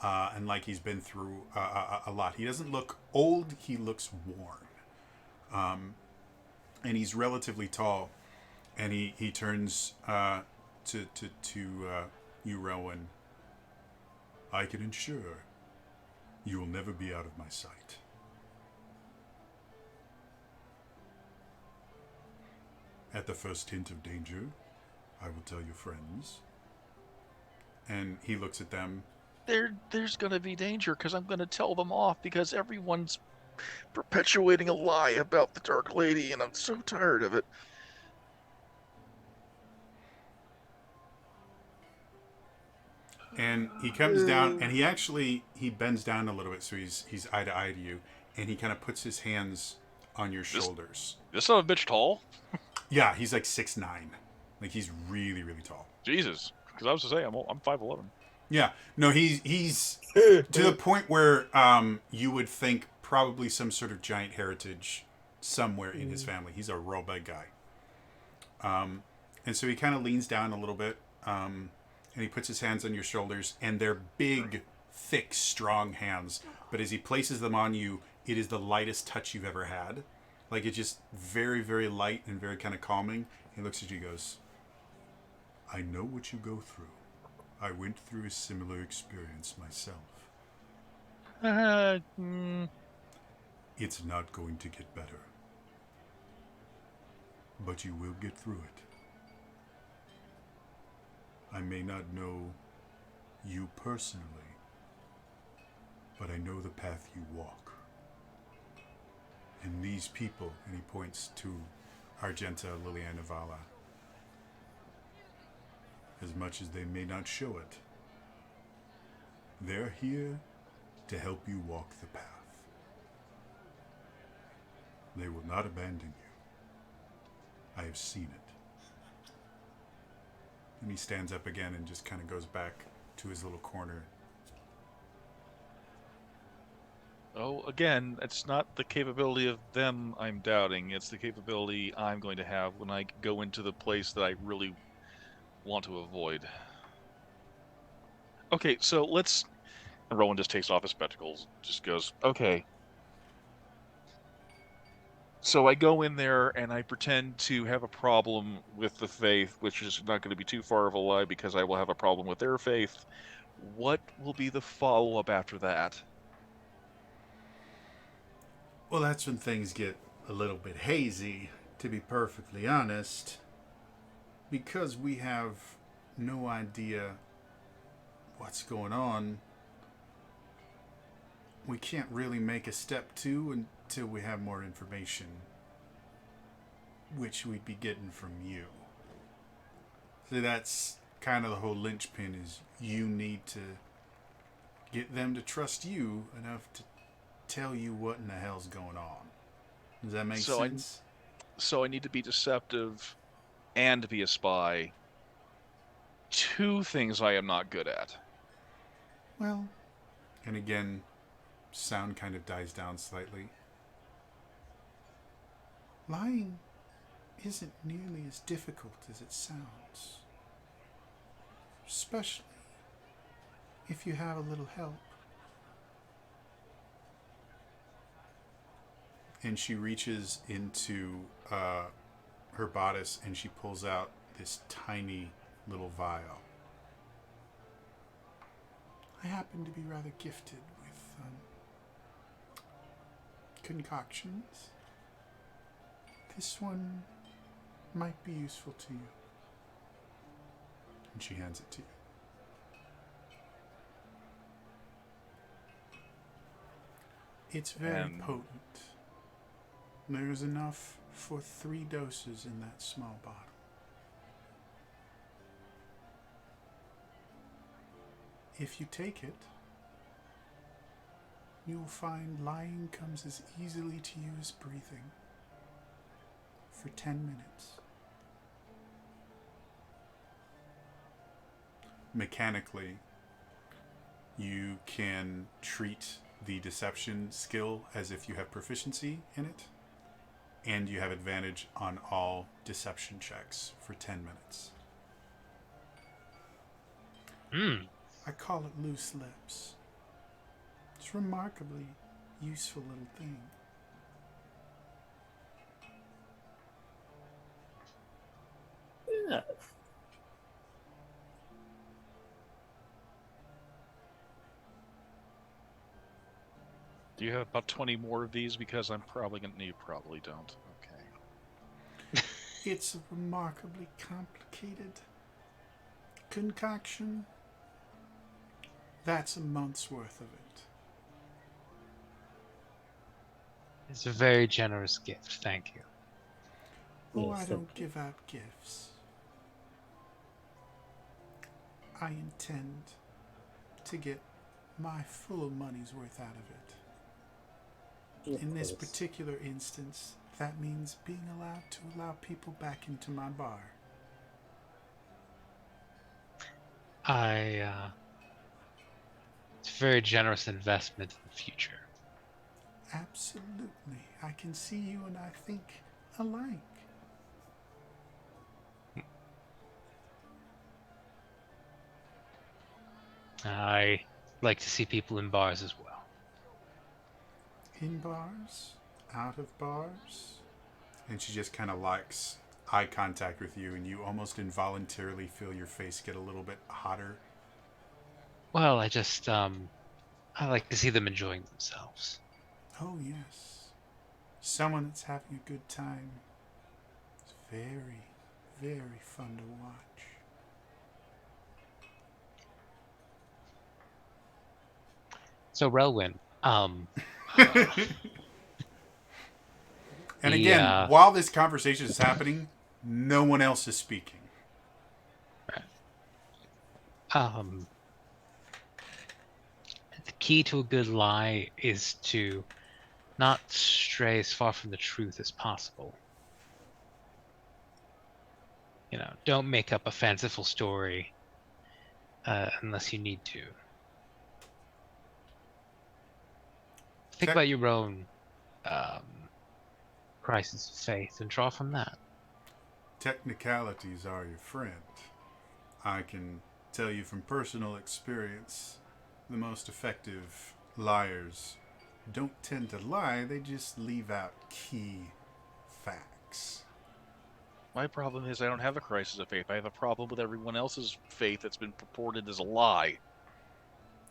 and like he's been through a lot. He doesn't look old, he looks worn. And he's relatively tall, and he turns to you, Rowan. I can ensure you will never be out of my sight. At the first hint of danger, I will tell your friends. And he looks at them. There's gonna be danger because I'm gonna tell them off because everyone's perpetuating a lie about the Dark Lady, and I'm so tired of it. And he comes down, and he bends down a little bit, so he's eye to eye to you, and he kind of puts his hands on your shoulders. This son of a bitch tall? Yeah, he's like 6'9". Like he's really, really tall. Jesus, because I was to say I'm 5'11". Yeah, no, he's to the point where you would think probably some sort of giant heritage somewhere in his family. He's a real big guy. And so he kind of leans down a little bit, and he puts his hands on your shoulders, and they're big, thick, strong hands. But as he places them on you, it is the lightest touch you've ever had. Like, it's just very, very light and very kind of calming. He looks at you and goes, I know what you go through. I went through a similar experience myself. It's not going to get better. But you will get through it. I may not know you personally, but I know the path you walk. And these people, and he points to Argenta Liliana Vala, as much as they may not show it, they're here to help you walk the path. They will not abandon you. I have seen it. And he stands up again and just kind of goes back to his little corner. Oh, again, it's not the capability of them I'm doubting. It's the capability I'm going to have when I go into the place that I really want to avoid. Okay, so let's... And Rowan just takes off his spectacles, just goes, okay. So I go in there and I pretend to have a problem with the faith, which is not going to be too far of a lie because I will have a problem with their faith. What will be the follow-up after that? Well, that's when things get a little bit hazy, to be perfectly honest. Because we have no idea what's going on, we can't really make a step 2 until we have more information, which we'd be getting from you. So that's kind of the whole linchpin, is you need to get them to trust you enough to tell you what in the hell's going on. Does that make sense? So I need to be deceptive and be a spy. 2 things I am not good at. Well, and again, sound kind of dies down slightly. Lying isn't nearly as difficult as it sounds. Especially if you have a little help. And she reaches into her bodice and she pulls out this tiny little vial. I happen to be rather gifted with concoctions. This one might be useful to you. And she hands it to you. It's very potent. There's enough for 3 doses in that small bottle. If you take it, you'll find lying comes as easily to you as breathing for 10 minutes. Mechanically, you can treat the deception skill as if you have proficiency in it, and you have advantage on all deception checks for 10 minutes. I call it loose lips. It's a remarkably useful little thing. Yeah. Do you have about 20 more of these? Because I'm probably going to... You probably don't. Okay. It's a remarkably complicated concoction. That's a month's worth of it. It's a very generous gift. Thank you. Oh, Yes, I thank don't you. give out gifts. I intend to get my full money's worth out of it. Of In this course. particular instance, that means being allowed to allow people back into my bar. It's a very generous investment in the future. Absolutely. I can see you and I think alike. I like to see people in bars as well. In bars? Out of bars? And she just kind of likes eye contact with you, and you almost involuntarily feel your face get a little bit hotter. Well, I like to see them enjoying themselves. Oh, yes. Someone that's having a good time. It's very, very fun to watch. So, Relwyn, And the, again, while this conversation is happening, no one else is speaking. the key to a good lie is to not stray as far from the truth as possible. You know, don't make up a fanciful story unless you need to. Think about your own crisis of faith and draw from that. Technicalities are your friend. I can tell you from personal experience, the most effective liars don't tend to lie, they just leave out key facts. My problem is I don't have a crisis of faith. I have a problem with everyone else's faith that's been purported as a lie.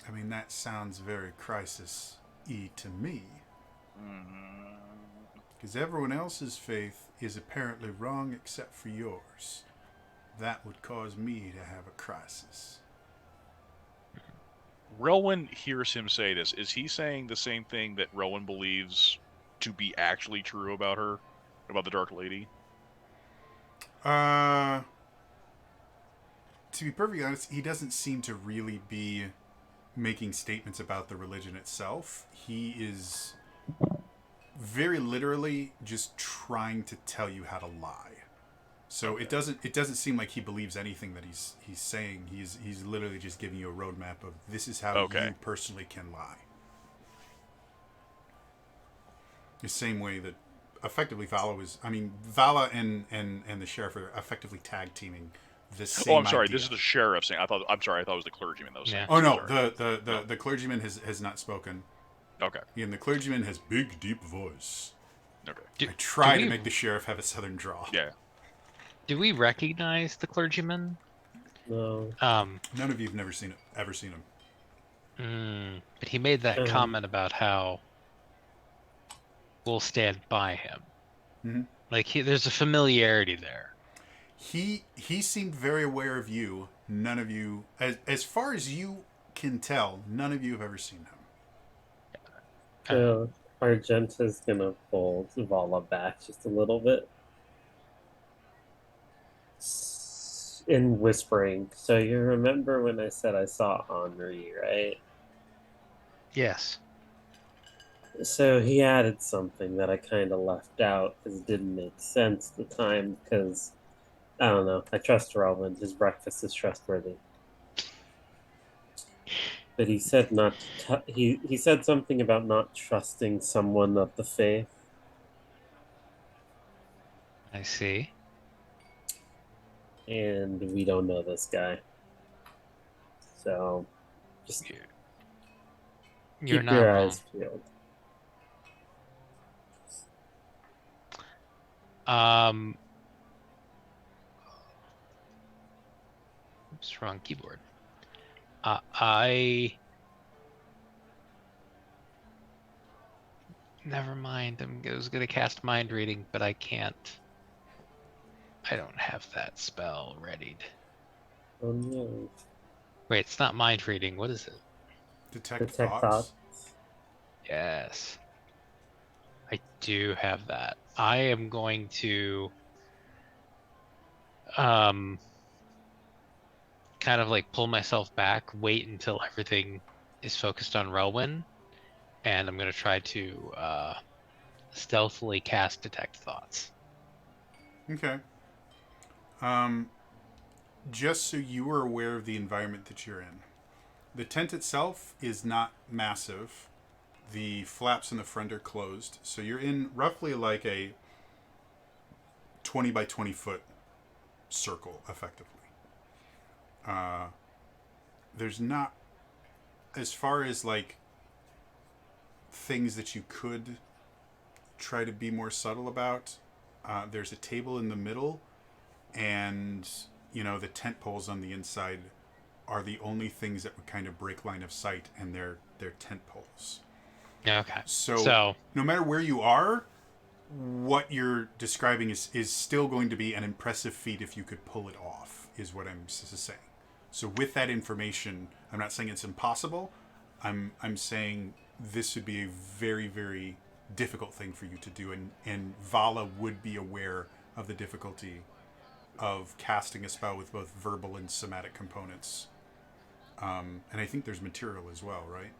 I mean, that sounds very crisis-y to me. Because everyone else's faith is apparently wrong except for yours. That would cause me to have a crisis. Relwyn hears him say this. Is he saying the same thing that Relwyn believes to be actually true about her? About the Dark Lady? To be perfectly honest, he doesn't seem to really be making statements about the religion itself. He is very literally just trying to tell you how to lie. So it doesn't seem like he believes anything that he's saying. He's literally just giving you a roadmap of this is how you personally can lie. The same way that effectively Vala and the sheriff are effectively tag teaming this same I'm sorry. idea. This is the sheriff saying. I thought it was the clergyman that was saying. Oh no, Sorry. the clergyman has not spoken. Okay. And the clergyman has big, deep voice. Okay. I try to make the sheriff have a southern drawl. Yeah. Do we recognize the clergyman? No. None of you have ever seen him. But he made that comment about how we'll stand by him. Mm-hmm. Like there's a familiarity there. He seemed very aware of you. None of you, as far as you can tell, none of you have ever seen him. Argenta's gonna pull Vala back just a little bit. In whispering. So you remember when I said I saw Henri, right? Yes. So he added something that I kind of left out because it didn't make sense at the time because, I don't know, I trust Rowan. His breakfast is trustworthy. But he said not to he said something about not trusting someone of the faith. I see. And we don't know this guy. So just You're keep not your wrong. eyes peeled. Oops, wrong keyboard. I never mind. I was gonna cast mind reading, but I can't. I don't have that spell readied. Oh no. Wait, it's not mind reading. What is it? Detect Detect thoughts. Yes. I do have that. I am going to kind of like pull myself back, wait until everything is focused on Relwyn, and I'm going to try to stealthily cast Detect Thoughts. Okay. Just so you are aware of the environment that you're in. The tent itself is not massive. The flaps in the front are closed. So you're in roughly like a 20 by 20 foot circle, effectively. There's not as far as like things that you could try to be more subtle about, there's a table in the middle, and the tent poles on the inside are the only things that would kind of break line of sight, and they're tent poles. Okay. So no matter where you are, what you're describing is still going to be an impressive feat if you could pull it off, is what I'm saying. So with that information, I'm not saying it's impossible. I'm saying this would be a very, very difficult thing for you to do, and Vala would be aware of the difficulty of casting a spell with both verbal and somatic components. And I think there's material as well, right?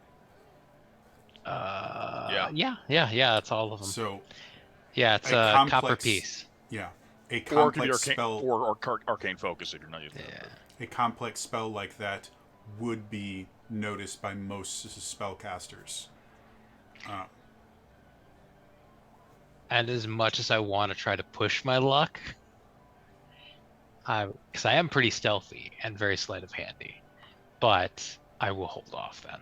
Yeah. That's all of them. So Yeah, it's a a complex, copper piece. Yeah, a Or it could be complex arcane, spell, or arcane focus if you're not using it. Yeah. a complex spell like that would be noticed by most spellcasters. And as much as I want to try to push my luck, because I am pretty stealthy and very sleight of handy, but I will hold off then.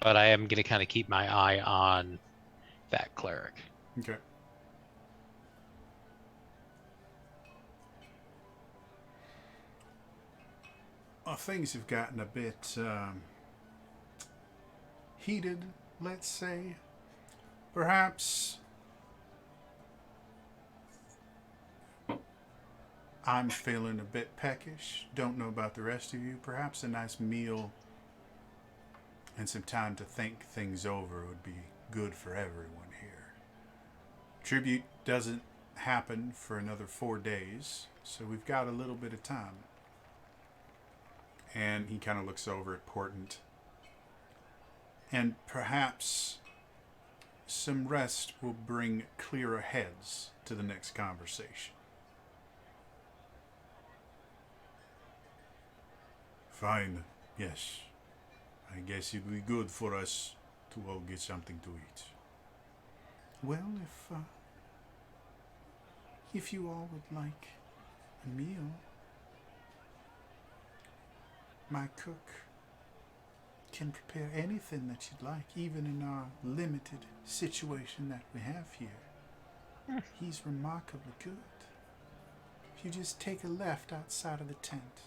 But I am going to kind of keep my eye on that cleric. Okay. Well, things have gotten a bit heated, let's say. Perhaps I'm feeling a bit peckish. Don't know about the rest of you. Perhaps a nice meal and some time to think things over would be good for everyone here. Tribute doesn't happen for another 4 days, so we've got a little bit of time. And he kind of looks over at Portent. And perhaps some rest will bring clearer heads to the next conversation. Fine, yes. I guess it'd be good for us to all get something to eat. Well, if you all would like a meal, my cook can prepare anything that you'd like, even in our limited situation that we have here. He's remarkably good. If you just take a left outside of the tent,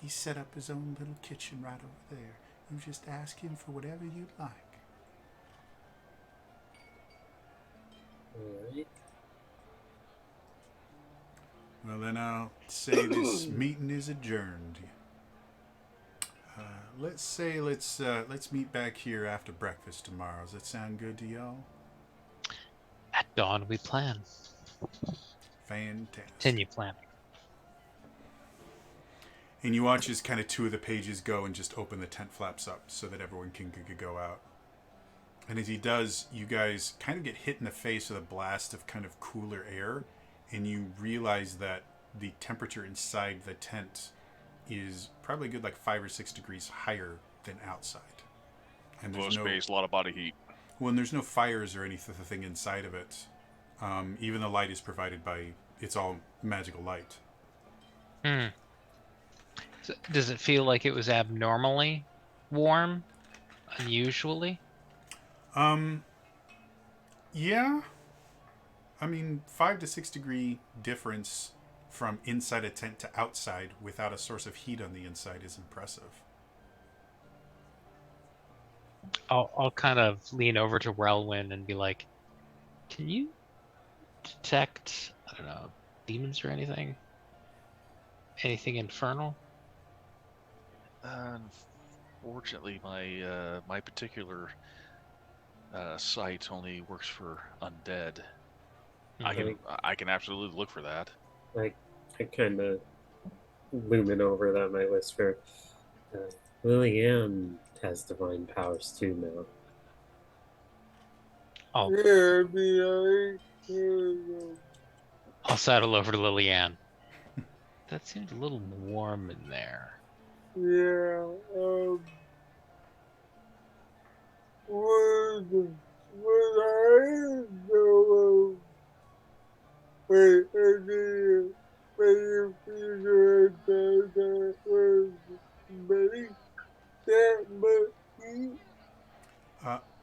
he set up his own little kitchen right over there. You just ask him for whatever you'd like. Alright. Well, then I'll say this meeting is adjourned. Let's meet back here after breakfast tomorrow. Does that sound good to y'all? At dawn, we plan. Fantastic. Continue planning. And you watch as kind of 2 of the pages go and just open the tent flaps up so that everyone can go out. And as he does, you guys kind of get hit in the face with a blast of kind of cooler air, and you realize that the temperature inside the tent is probably good like 5 or 6 degrees higher than outside. And Low there's space, a lot of body heat. Well, and there's no fires or anything inside of it. Even the light is provided by, it's all magical light. So does it feel like it was abnormally warm? Unusually? Yeah. I mean, 5 to 6 degree difference from inside a tent to outside without a source of heat on the inside is impressive. I'll kind of lean over to Relwyn and be like, can you detect, I don't know, demons or anything? Anything infernal? Unfortunately, my particular site only works for undead. I can absolutely look for that. I kind of looming over them, I whisper, Lillian has divine powers too now. I'll saddle over to Lillian. That seemed a little warm in there. Yeah, would I know, wait, I need you figure it out,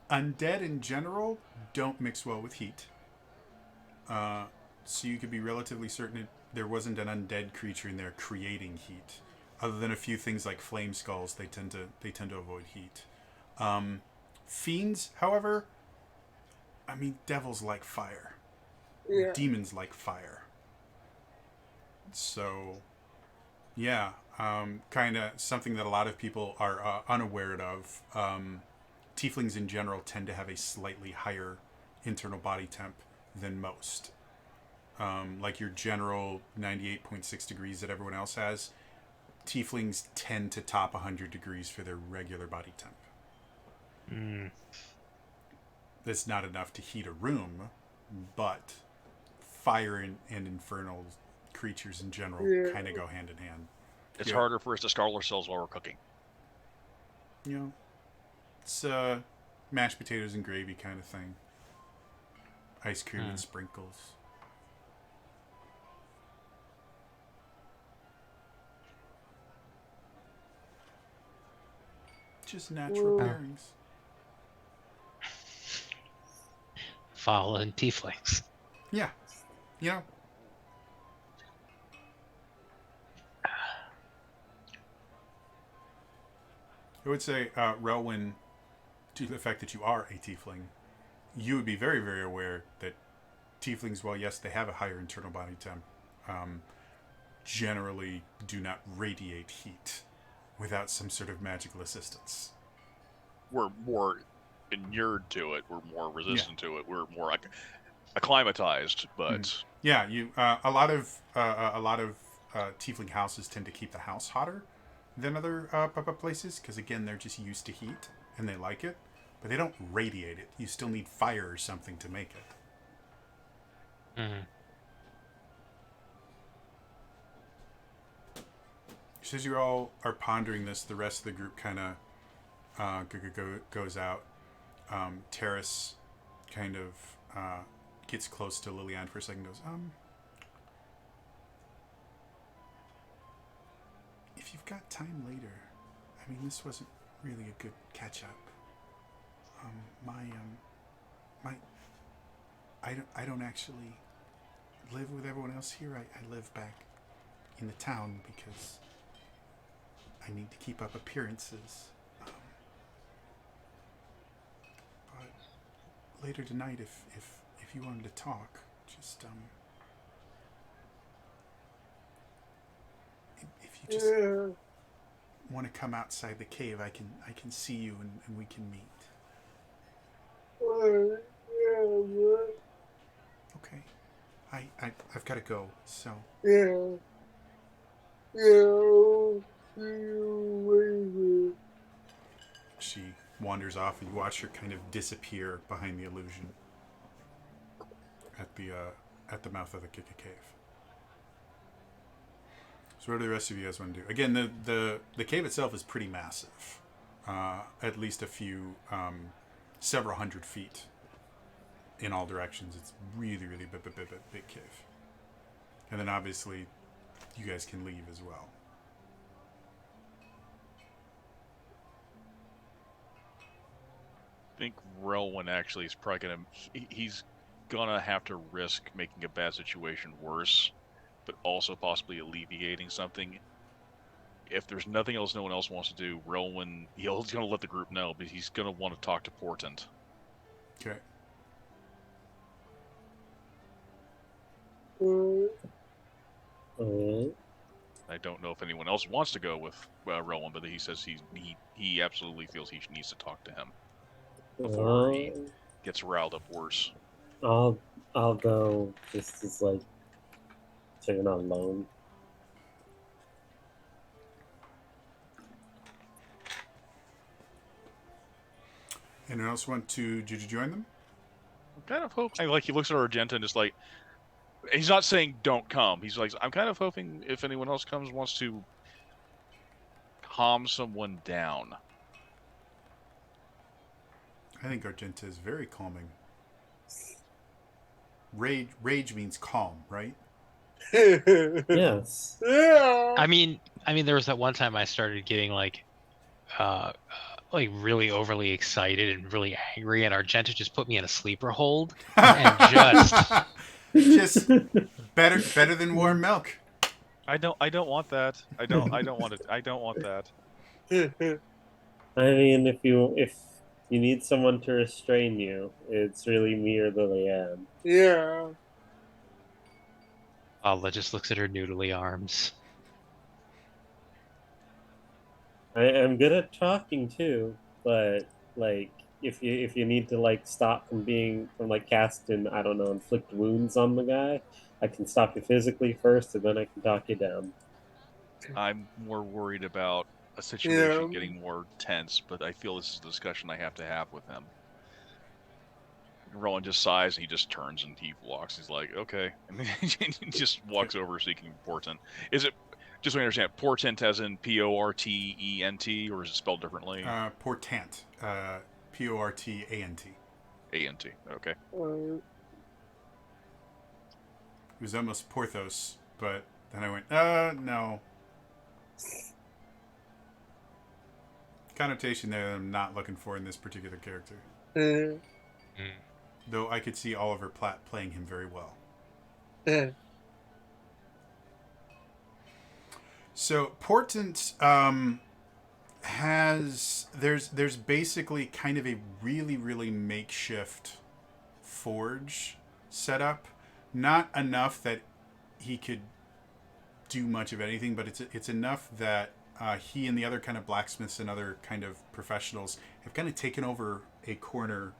Undead in general don't mix well with heat. So you could be relatively certain there wasn't an undead creature in there creating heat. Other than a few things like flame skulls, they tend to avoid heat. Fiends, however, I mean, devils like fire. Yeah. Demons like fire. So, yeah, kind of something that a lot of people are unaware of. Tieflings in general tend to have a slightly higher internal body temp than most. Like your general 98.6 degrees that everyone else has, tieflings tend to top 100 degrees for their regular body temp. That's not enough to heat a room, but fire and infernal creatures in general kind of go hand in hand. It's harder for us to starve ourselves while we're cooking. You know, it's mashed potatoes and gravy kind of thing. Ice cream and sprinkles. Just natural pairings. Fallen tieflings. Yeah. You know. I would say, Relwyn, to the fact that you are a tiefling, you would be very, very aware that tieflings, while yes, they have a higher internal body temp, generally do not radiate heat without some sort of magical assistance. We're more inured to it. We're more resistant to it. We're more acclimatized. But yeah, you a lot of tiefling houses tend to keep the house hotter than other places because again they're just used to heat and they like it, but they don't radiate it. You still need fire or something to make it. Just as you all are pondering this, the rest of the group kind of goes out. Terrace kind of gets close to Liliane for a second and goes, if you've got time later, I mean, this wasn't really a good catch-up. I don't actually live with everyone else here. I live back in the town because I need to keep up appearances. But later tonight, if you wanted to talk, just if you just want to come outside the cave, I can see you and we can meet. Okay. I've got to go. So. She wanders off, and you watch her kind of disappear behind the illusion at the mouth of the Kika cave. So what do the rest of you guys want to do? Again, the cave itself is pretty massive. At least several hundred feet in all directions. It's really, really big cave. And then obviously you guys can leave as well. I think Relwyn actually is probably he's gonna have to risk making a bad situation worse, but also possibly alleviating something. If there's nothing else no one else wants to do, Relwyn, he's gonna let the group know, but he's gonna want to talk to Portent. Okay. I don't know if anyone else wants to go with Relwyn, but he says he absolutely feels he needs to talk to him before he gets riled up worse. I'll go just as so you're not alone. Anyone else want to join them? I'm kind of hoping, he looks at Argenta and just he's not saying don't come. He's like, I'm kind of hoping if anyone else comes wants to calm someone down. I think Argenta is very calming. Rage means calm, right? Yes. I mean, there was that one time I started getting like really overly excited and really angry, and Argenta just put me in a sleeper hold and Just better than warm milk. I don't want that. I don't want it. I don't want that. I mean, if you need someone to restrain you, it's really me or Lillian. Yeah. Alva just looks at her noodly arms. I'm good at talking too, but like if you need to like stop from like casting, I don't know, inflict wounds on the guy, I can stop you physically first, and then I can talk you down. I'm more worried about a situation Yeah. getting more tense, but I feel this is a discussion I have to have with him. Rowan just sighs and he just turns and he walks. He's like, okay. And he just walks over seeking Portent. Is it, just so I understand, Portent as in Portent, or is it spelled differently? Portant. Portant. ANT. Okay. It was almost Porthos, but then I went, no. Connotation there that I'm not looking for in this particular character. Mm. Though I could see Oliver Platt playing him very well. So Portent there's basically kind of a really makeshift forge set up. Not enough that he could do much of anything, but it's enough that he and the other kind of blacksmiths and other kind of professionals have kind of taken over a corner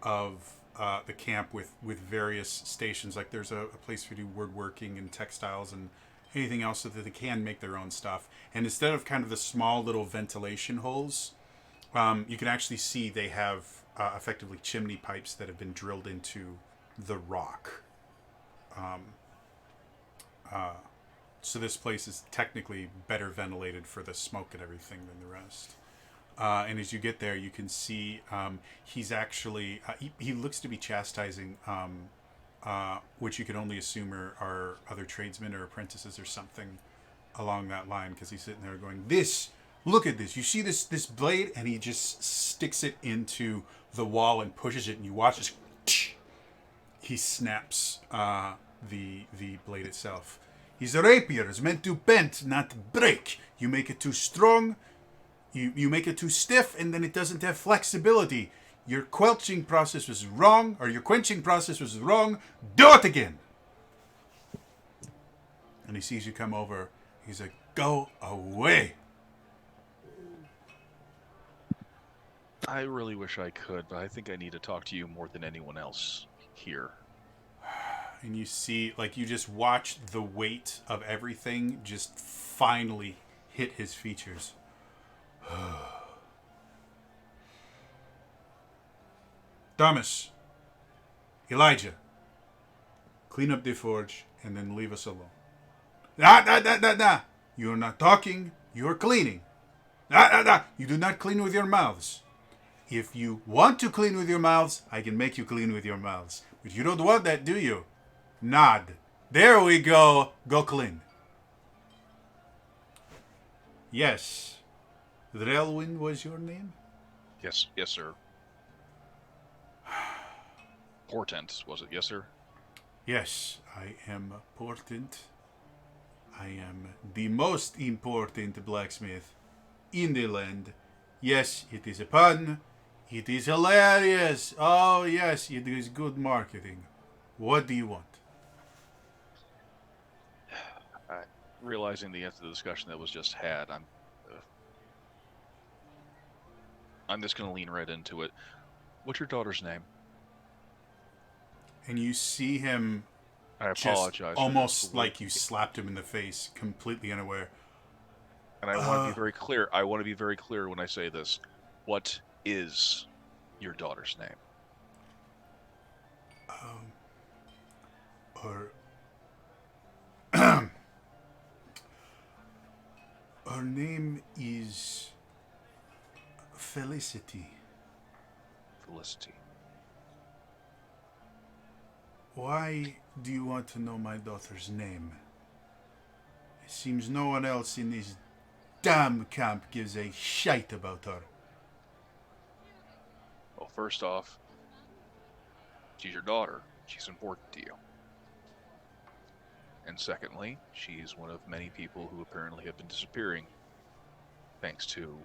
of the camp with various stations. Like there's a place for do woodworking and textiles and anything else so that they can make their own stuff. And instead of kind of the small little ventilation holes, you can actually see they have effectively chimney pipes that have been drilled into the rock. So this place is technically better ventilated for the smoke and everything than the rest. And as you get there, you can see he's actually he looks to be chastising, which you can only assume are other tradesmen or apprentices or something along that line, because he's sitting there going, look at this, you see this blade, and he just sticks it into the wall and pushes it, and you watch this. He snaps the blade itself. His rapier is meant to bend, not break. You make it too strong, you make it too stiff, and then it doesn't have flexibility. Your quenching process was wrong. Do it again. And he sees you come over. He's like, go away. I really wish I could, but I think I need to talk to you more than anyone else here. And you see, like, you just watch the weight of everything just finally hit his features. Thomas, Elijah, clean up the forge and then leave us alone. Nah. You're not talking, you're cleaning. Nah. You do not clean with your mouths. If you want to clean with your mouths, I can make you clean with your mouths. But you don't want that, do you? Nod. There we go. Go clean. Yes. Drelwyn was your name? Yes, sir. Portent, was it? Yes, sir. Yes, I am Portent. I am the most important blacksmith in the land. Yes, it is a pun. It is hilarious. Oh, yes, it is good marketing. What do you want? Realizing the end of the discussion that was just had, I'm just going to lean right into it. What's your daughter's name? And you see him I apologize. almost like you slapped him in the face, completely unaware. And I want to be very clear. I want to be very clear when I say this. What is your daughter's name? Her name is Felicity. Felicity. Why do you want to know my daughter's name? It seems no one else in this damn camp gives a shite about her. first off, she's your daughter. She's important to you. And secondly, she's one of many people who apparently have been disappearing thanks to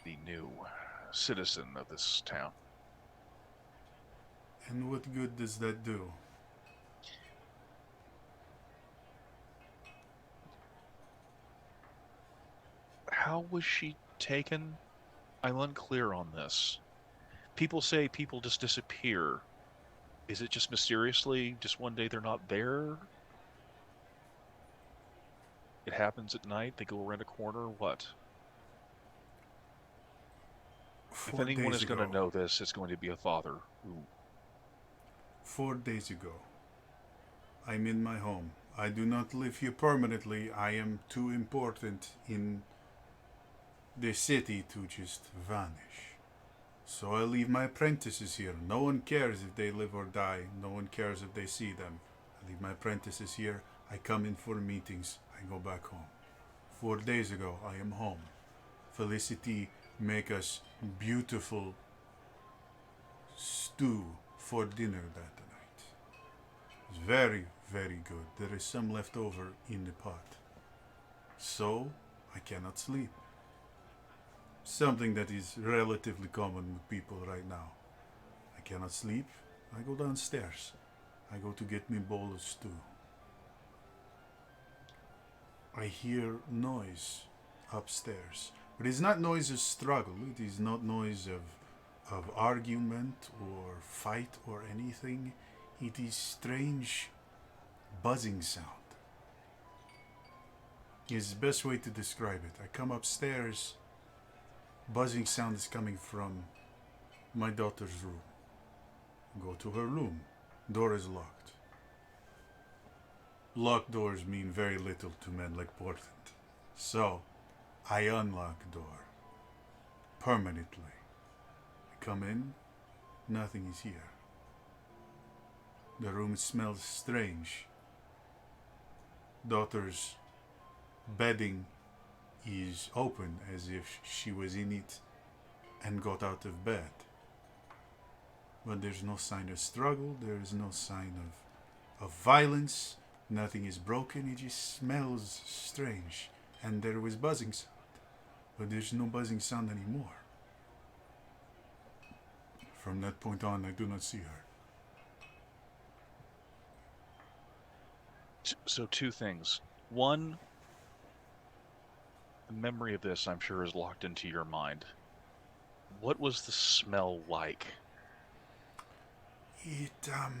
the new citizen of this town. And what good does that do? How was she taken? I'm unclear on this. People say people just disappear. Is it just mysteriously, just one day they're not there? It happens at night, they go around a corner, what? If anyone is going to know this, it's going to be a father who... 4 days ago, I'm in my home. I do not live here permanently. I am too important in the city to just vanish. So I leave my apprentices here. No one cares if they live or die. No one cares if they see them. I leave my apprentices here. I come in for meetings. I go back home. 4 days ago, I am home. Felicity make us beautiful stew for dinner that night. It's very, very good. There is some left over in the pot. So, I cannot sleep. Something that is relatively common with people right now. I cannot sleep. I go downstairs. I go to get me a bowl of stew. I hear noise upstairs. But it's not noise of struggle. It is not noise of argument or fight or anything. It is strange buzzing sound. It's the best way to describe it. I come upstairs. Buzzing sound is coming from my daughter's room. Go to her room. Door is locked. Locked doors mean very little to men like Portland. So, I unlock the door. Permanently. I come in. Nothing is here. The room smells strange. Daughter's bedding is open as if she was in it and got out of bed. But there's no sign of struggle, there is no sign of violence, nothing is broken, it just smells strange. And there was buzzing sound, but there's no buzzing sound anymore. From that point on, I do not see her. So two things. One, the memory of this, I'm sure, is locked into your mind. What was the smell like? Have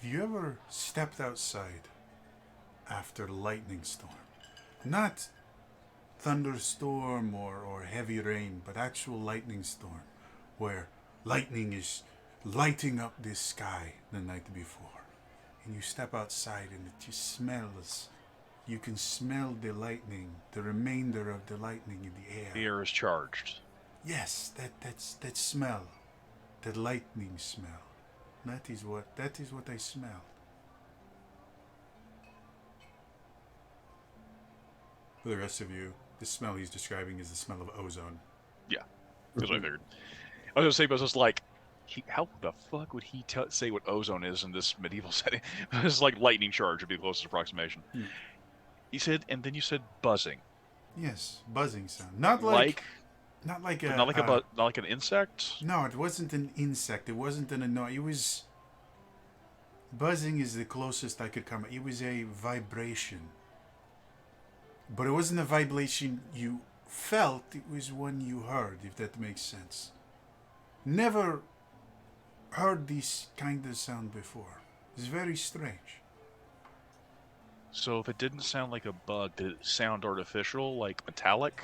you ever stepped outside after a lightning storm? Not thunderstorm or heavy rain, but actual lightning storm, where lightning is lighting up this sky the night before. And you step outside and it just smells. You can smell the lightning, the remainder of the lightning in the air. The air is charged. Yes, that smell, that lightning smell. That is what I smell. For the rest of you, the smell he's describing is the smell of ozone. Yeah, that's what I figured. I was gonna say, but I was just like, how the fuck would he say what ozone is in this medieval setting? It's like lightning charge would be the closest approximation. He said, and then you said buzzing. Yes, buzzing sound. Not like an insect. No, it wasn't an insect. It wasn't an annoying. It was buzzing is the closest I could come. It was a vibration, but it wasn't a vibration you felt. It was one you heard, if that makes sense. Never heard this kind of sound before. It's very strange. So if it didn't sound like a bug, did it sound artificial, like metallic?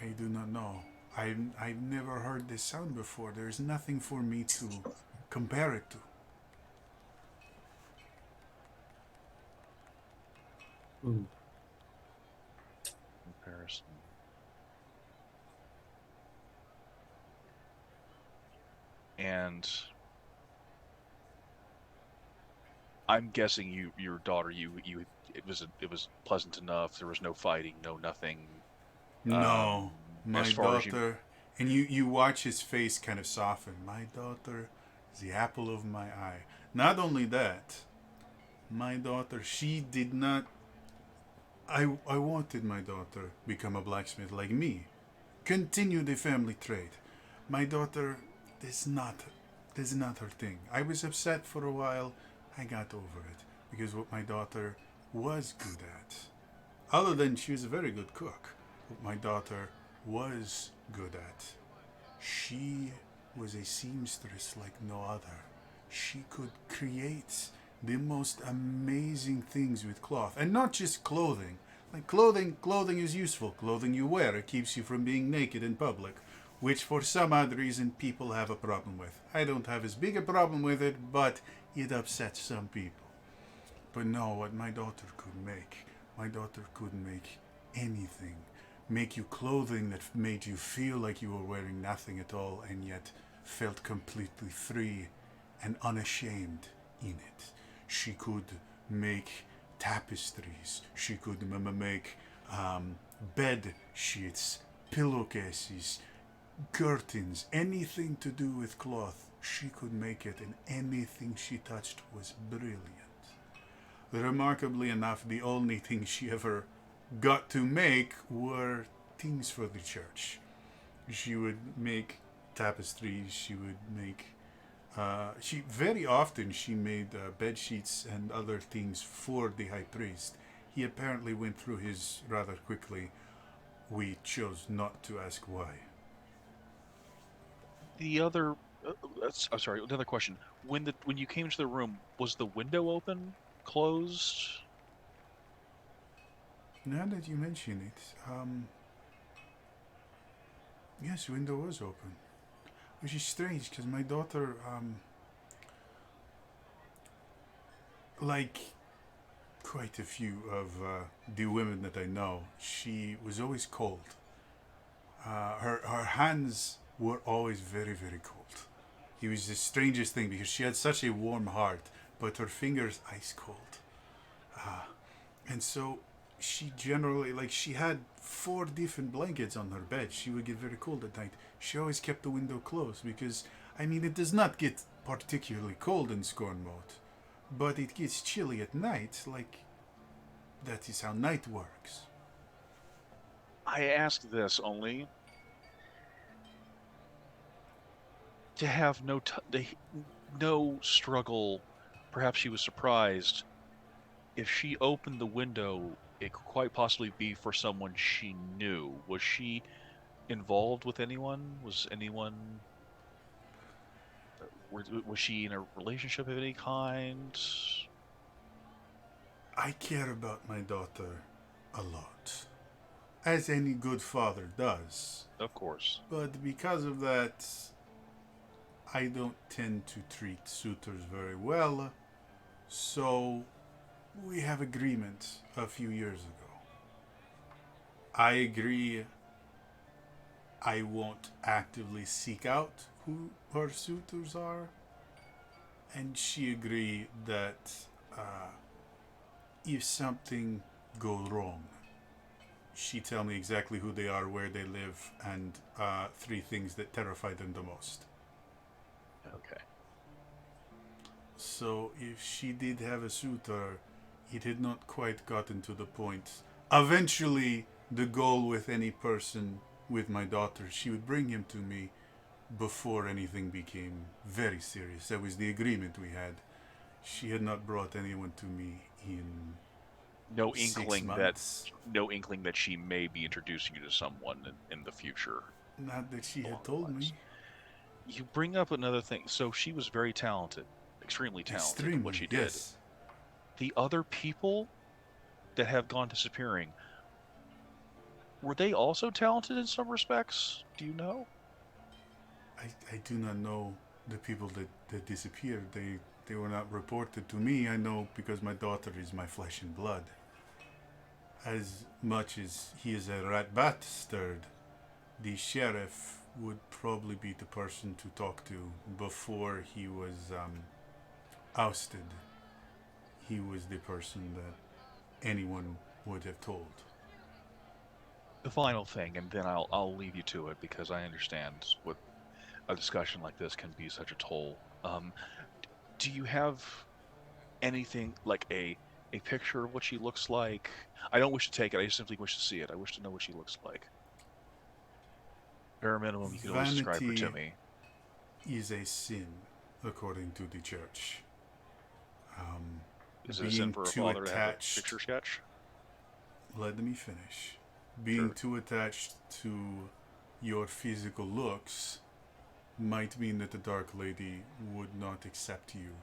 I do not know. I've never heard this sound before. There's nothing for me to compare it to. Comparison. And I'm guessing your daughter, it was pleasant enough. There was no fighting, no nothing. No, As my far as you, daughter, and you watch his face kind of soften. My daughter is the apple of my eye. Not only that, my daughter, she did not. I wanted my daughter become a blacksmith like me, continue the family trade. My daughter is not, this is not her thing. I was upset for a while. I got over it because what my daughter was good at, other than she was a very good cook, what my daughter was good at, she was a seamstress like no other. She could create the most amazing things with cloth, and not just clothing. Like clothing is useful. Clothing you wear, it keeps you from being naked in public, which for some odd reason people have a problem with. I don't have as big a problem with it, but it upsets some people. But no, what my daughter could make anything. Make you clothing that made you feel like you were wearing nothing at all and yet felt completely free and unashamed in it. She could make tapestries. She could make bed sheets, pillowcases, curtains, anything to do with cloth. She could make it, and anything she touched was brilliant. Remarkably enough, the only thing she ever got to make were things for the church. She would make tapestries. She would make. She very often she made bed sheets and other things for the high priest. He apparently went through his rather quickly. We chose not to ask why. the other, I'm sorry, another question. When you came to the room, was the window open, closed? Now that you mention it, yes, window was open, which is strange because my daughter, like quite a few of the women that I know, she was always cold. Her hands were always very very cold. It was the strangest thing because she had such a warm heart, but her fingers ice cold. And so she generally, like, she had 4 different blankets on her bed. She would get very cold at night. She always kept the window closed because, I mean, it does not get particularly cold in Scornmote, but it gets chilly at night. Like, that is how night works. I ask this only to have no struggle. Perhaps she was surprised. If she opened the window, it could quite possibly be for someone she knew. Was she involved with anyone? Was anyone? Was she in a relationship of any kind? I care about my daughter a lot, as any good father does. Of course. But because of that, I don't tend to treat suitors very well. So we have agreement a few years ago. I agree I won't actively seek out who her suitors are, and she agreed that if something goes wrong, she tell me exactly who they are, where they live, and 3 things that terrify them the most. Okay. So if she did have a suitor, it had not quite gotten to the point. Eventually, the goal with any person with my daughter, she would bring him to me before anything became very serious. That was the agreement we had. She had not brought anyone to me in No 6 inkling months. no inkling that she may be introducing you to someone in the future. Not that she Along had the told lines. me. You bring up another thing. So she was very talented, extremely talented at what Extremely, she did. yes. The other people that have gone disappearing, were they also talented in some respects? Do you know? I do not know the people that disappeared. They were not reported to me. I know because my daughter is my flesh and blood. As much as he is a rat bastard, the sheriff would probably be the person to talk to before he was ousted. he was the person that anyone would have told. The final thing, and then I'll leave you to it because I understand what a discussion like this can be such a toll. Do you have anything like a picture of what she looks like? I don't wish to take it. I just simply wish to see it. I wish to know what she looks like. Bare minimum, you can always describe her to Vanity me. is a sin, according to the church. Is it a sin Being for a too father to have a attached. picture sketch? Let me finish. Being Sure. too attached to your physical looks might mean that the Dark Lady would not accept you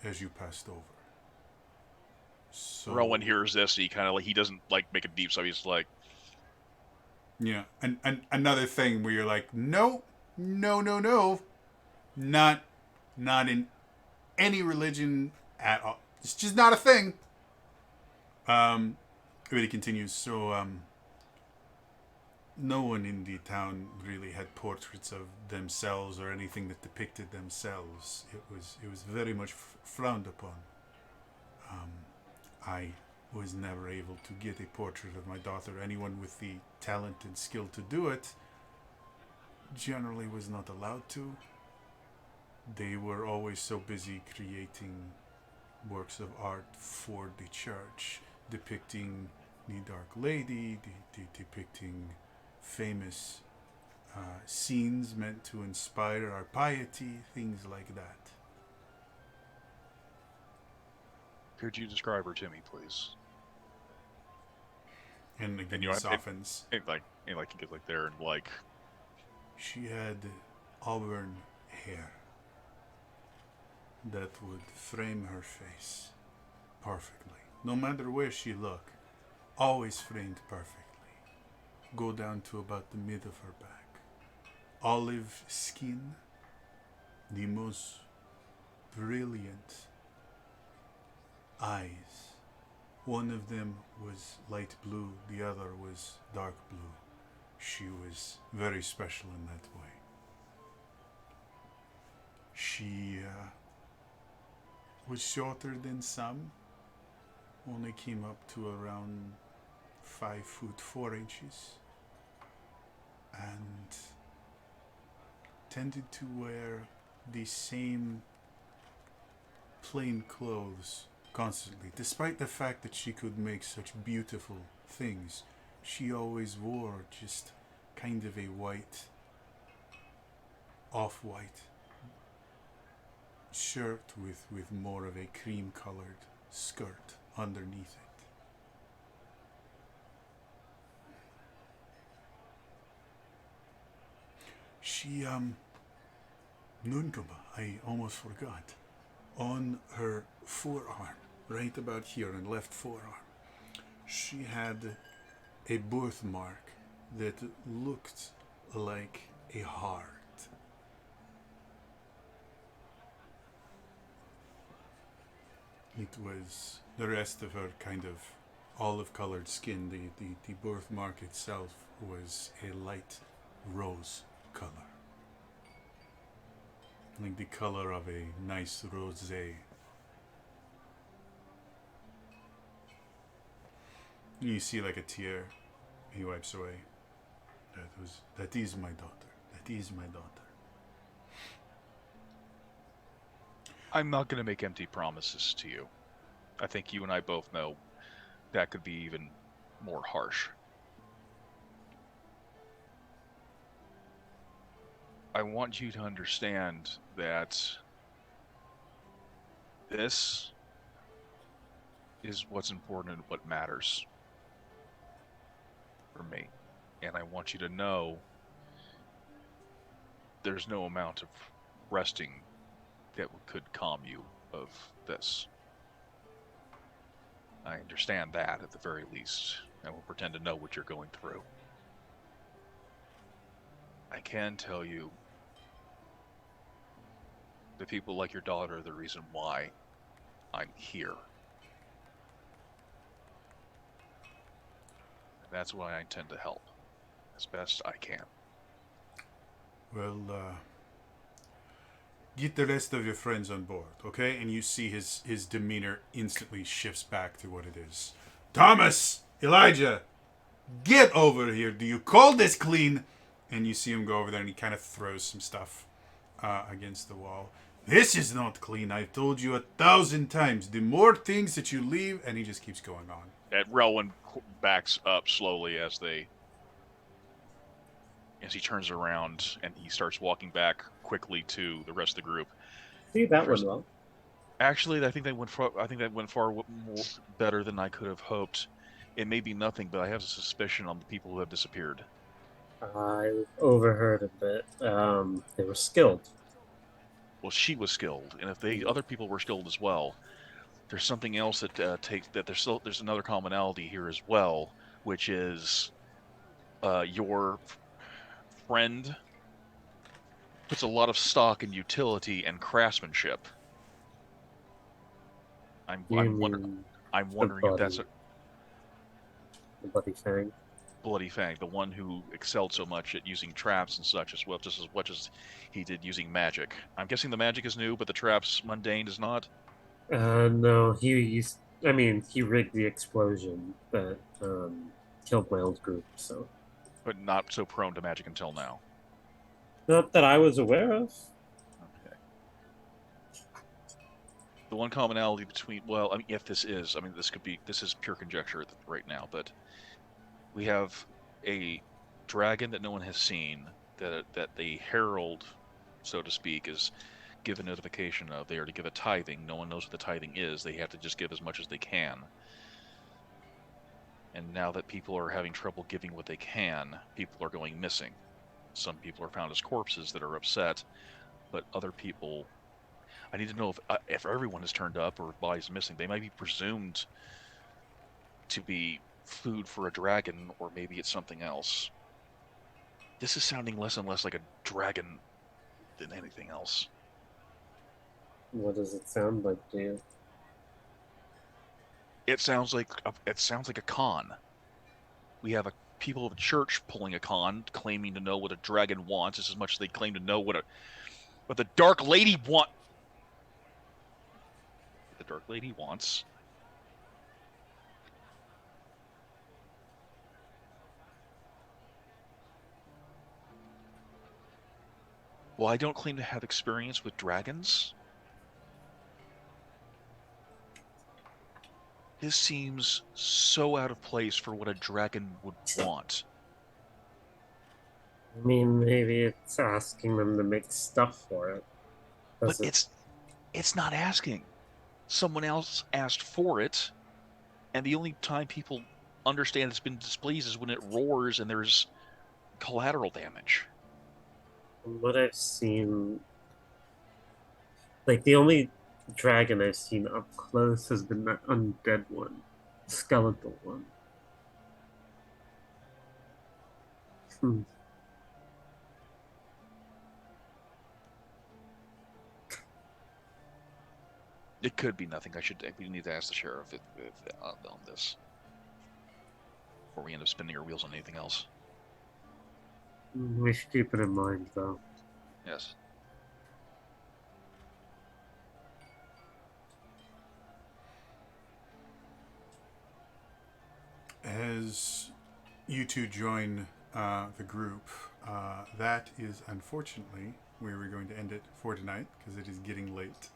as you passed over. So Rowan hears this, and he doesn't like make a deep sigh. He's like, yeah, and another thing where you're like, no, no, no, no, not in any religion at all. It's just not a thing. But he continues. So no one in the town really had portraits of themselves or anything that depicted themselves. It was very much frowned upon. I was never able to get a portrait of my daughter. Anyone with the talent and skill to do it generally was not allowed to. They were always so busy creating works of art for the church, depicting the Dark Lady, depicting famous scenes meant to inspire our piety, things like that. could you describe her to me, please? And again, And you he have- softens. And he gets like there and like, She had auburn hair that would frame her face perfectly. No matter where she looked, always framed perfectly. Go down to about the mid of her back. Olive skin, the most brilliant eyes. One of them was light blue, the other was dark blue. She was very special in that way. She was shorter than some, only came up to around 5'4", and tended to wear the same plain clothes constantly. Despite the fact that she could make such beautiful things, she always wore just kind of a white, off-white shirt with more of a cream-colored skirt underneath it. She, Nunkuma, I almost forgot. On her forearm, right about here in left forearm, she had a birthmark that looked like a heart. It was the rest of her kind of olive-colored skin. The birthmark itself was a light rose color. Like the color of a nice rosé. You see like a tear. He wipes away. That is my daughter. That is my daughter. I'm not going to make empty promises to you. I think you and I both know that could be even more harsh. I want you to understand that this is what's important and what matters for me. And I want you to know there's no amount of resting that could calm you of this. I understand that at the very least. I won't pretend to know what you're going through. I can tell you that people like your daughter are the reason why I'm here. And that's why I intend to help as best I can. Well, get the rest of your friends on board, okay? And you see his demeanor instantly shifts back to what it is. Thomas, Elijah, get over here. Do you call this clean? And you see him go over there and he kind of throws some stuff against the wall. This is not clean. I've told you 1,000 times. The more things that you leave, and he just keeps going on. Relwyn backs up slowly as he turns around and he starts walking back quickly to the rest of the group. See, that went well. Actually, I think that went far more better than I could have hoped. It may be nothing, but I have a suspicion on the people who have disappeared. I overheard a bit. They were skilled. Well, she was skilled, and if other people were skilled as well, there's something else that there's another commonality here as well, which is your friend puts a lot of stock in utility and craftsmanship. I'm wondering if that's the Bloody Fang. Bloody Fang, the one who excelled so much at using traps and such as well, just as much as he did using magic. I'm guessing the magic is new, but the traps mundane is not. No, he rigged the explosion that killed my old group. So, but not so prone to magic until now. Not that I was aware of. Okay. The one commonality between, well, I mean, if this is, I mean, this is pure conjecture right now, but we have a dragon that no one has seen, that the herald, so to speak, is given notification of. They are to give a tithing. No one knows what the tithing is. They have to just give as much as they can. And now that people are having trouble giving what they can, people are going missing. Some people are found as corpses that are upset, but other people, I need to know if everyone has turned up or if bodies missing. They might be presumed to be food for a dragon, or maybe it's something else. This is sounding less and less like a dragon than anything else. What does it sound like to you? It sounds like a con. We have people of a church pulling a con, claiming to know what a dragon wants, just as much as they claim to know what the Dark Lady wants. The Dark Lady wants. Well, I don't claim to have experience with dragons. This seems so out of place for what a dragon would want. I mean, maybe it's asking them to make stuff for it. But it's not asking. Someone else asked for it, and the only time people understand it's been displeased is when it roars and there's collateral damage. From what I've seen, like the only dragon I've seen up close has been that undead one, the skeletal one. It could be nothing. We need to ask the sheriff on this, before we end up spinning our wheels on anything else. We should keep it in mind, though. Yes. As you two join the group, that is unfortunately where we're going to end it for tonight, because it is getting late.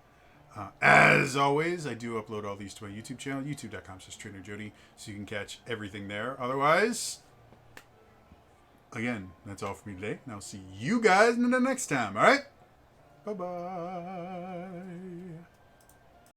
As always, I do upload all these to my YouTube channel, youtube.com/TrainerJody, so you can catch everything there. Otherwise, again, that's all for me today, and I'll see you guys in the next time, alright? Bye-bye.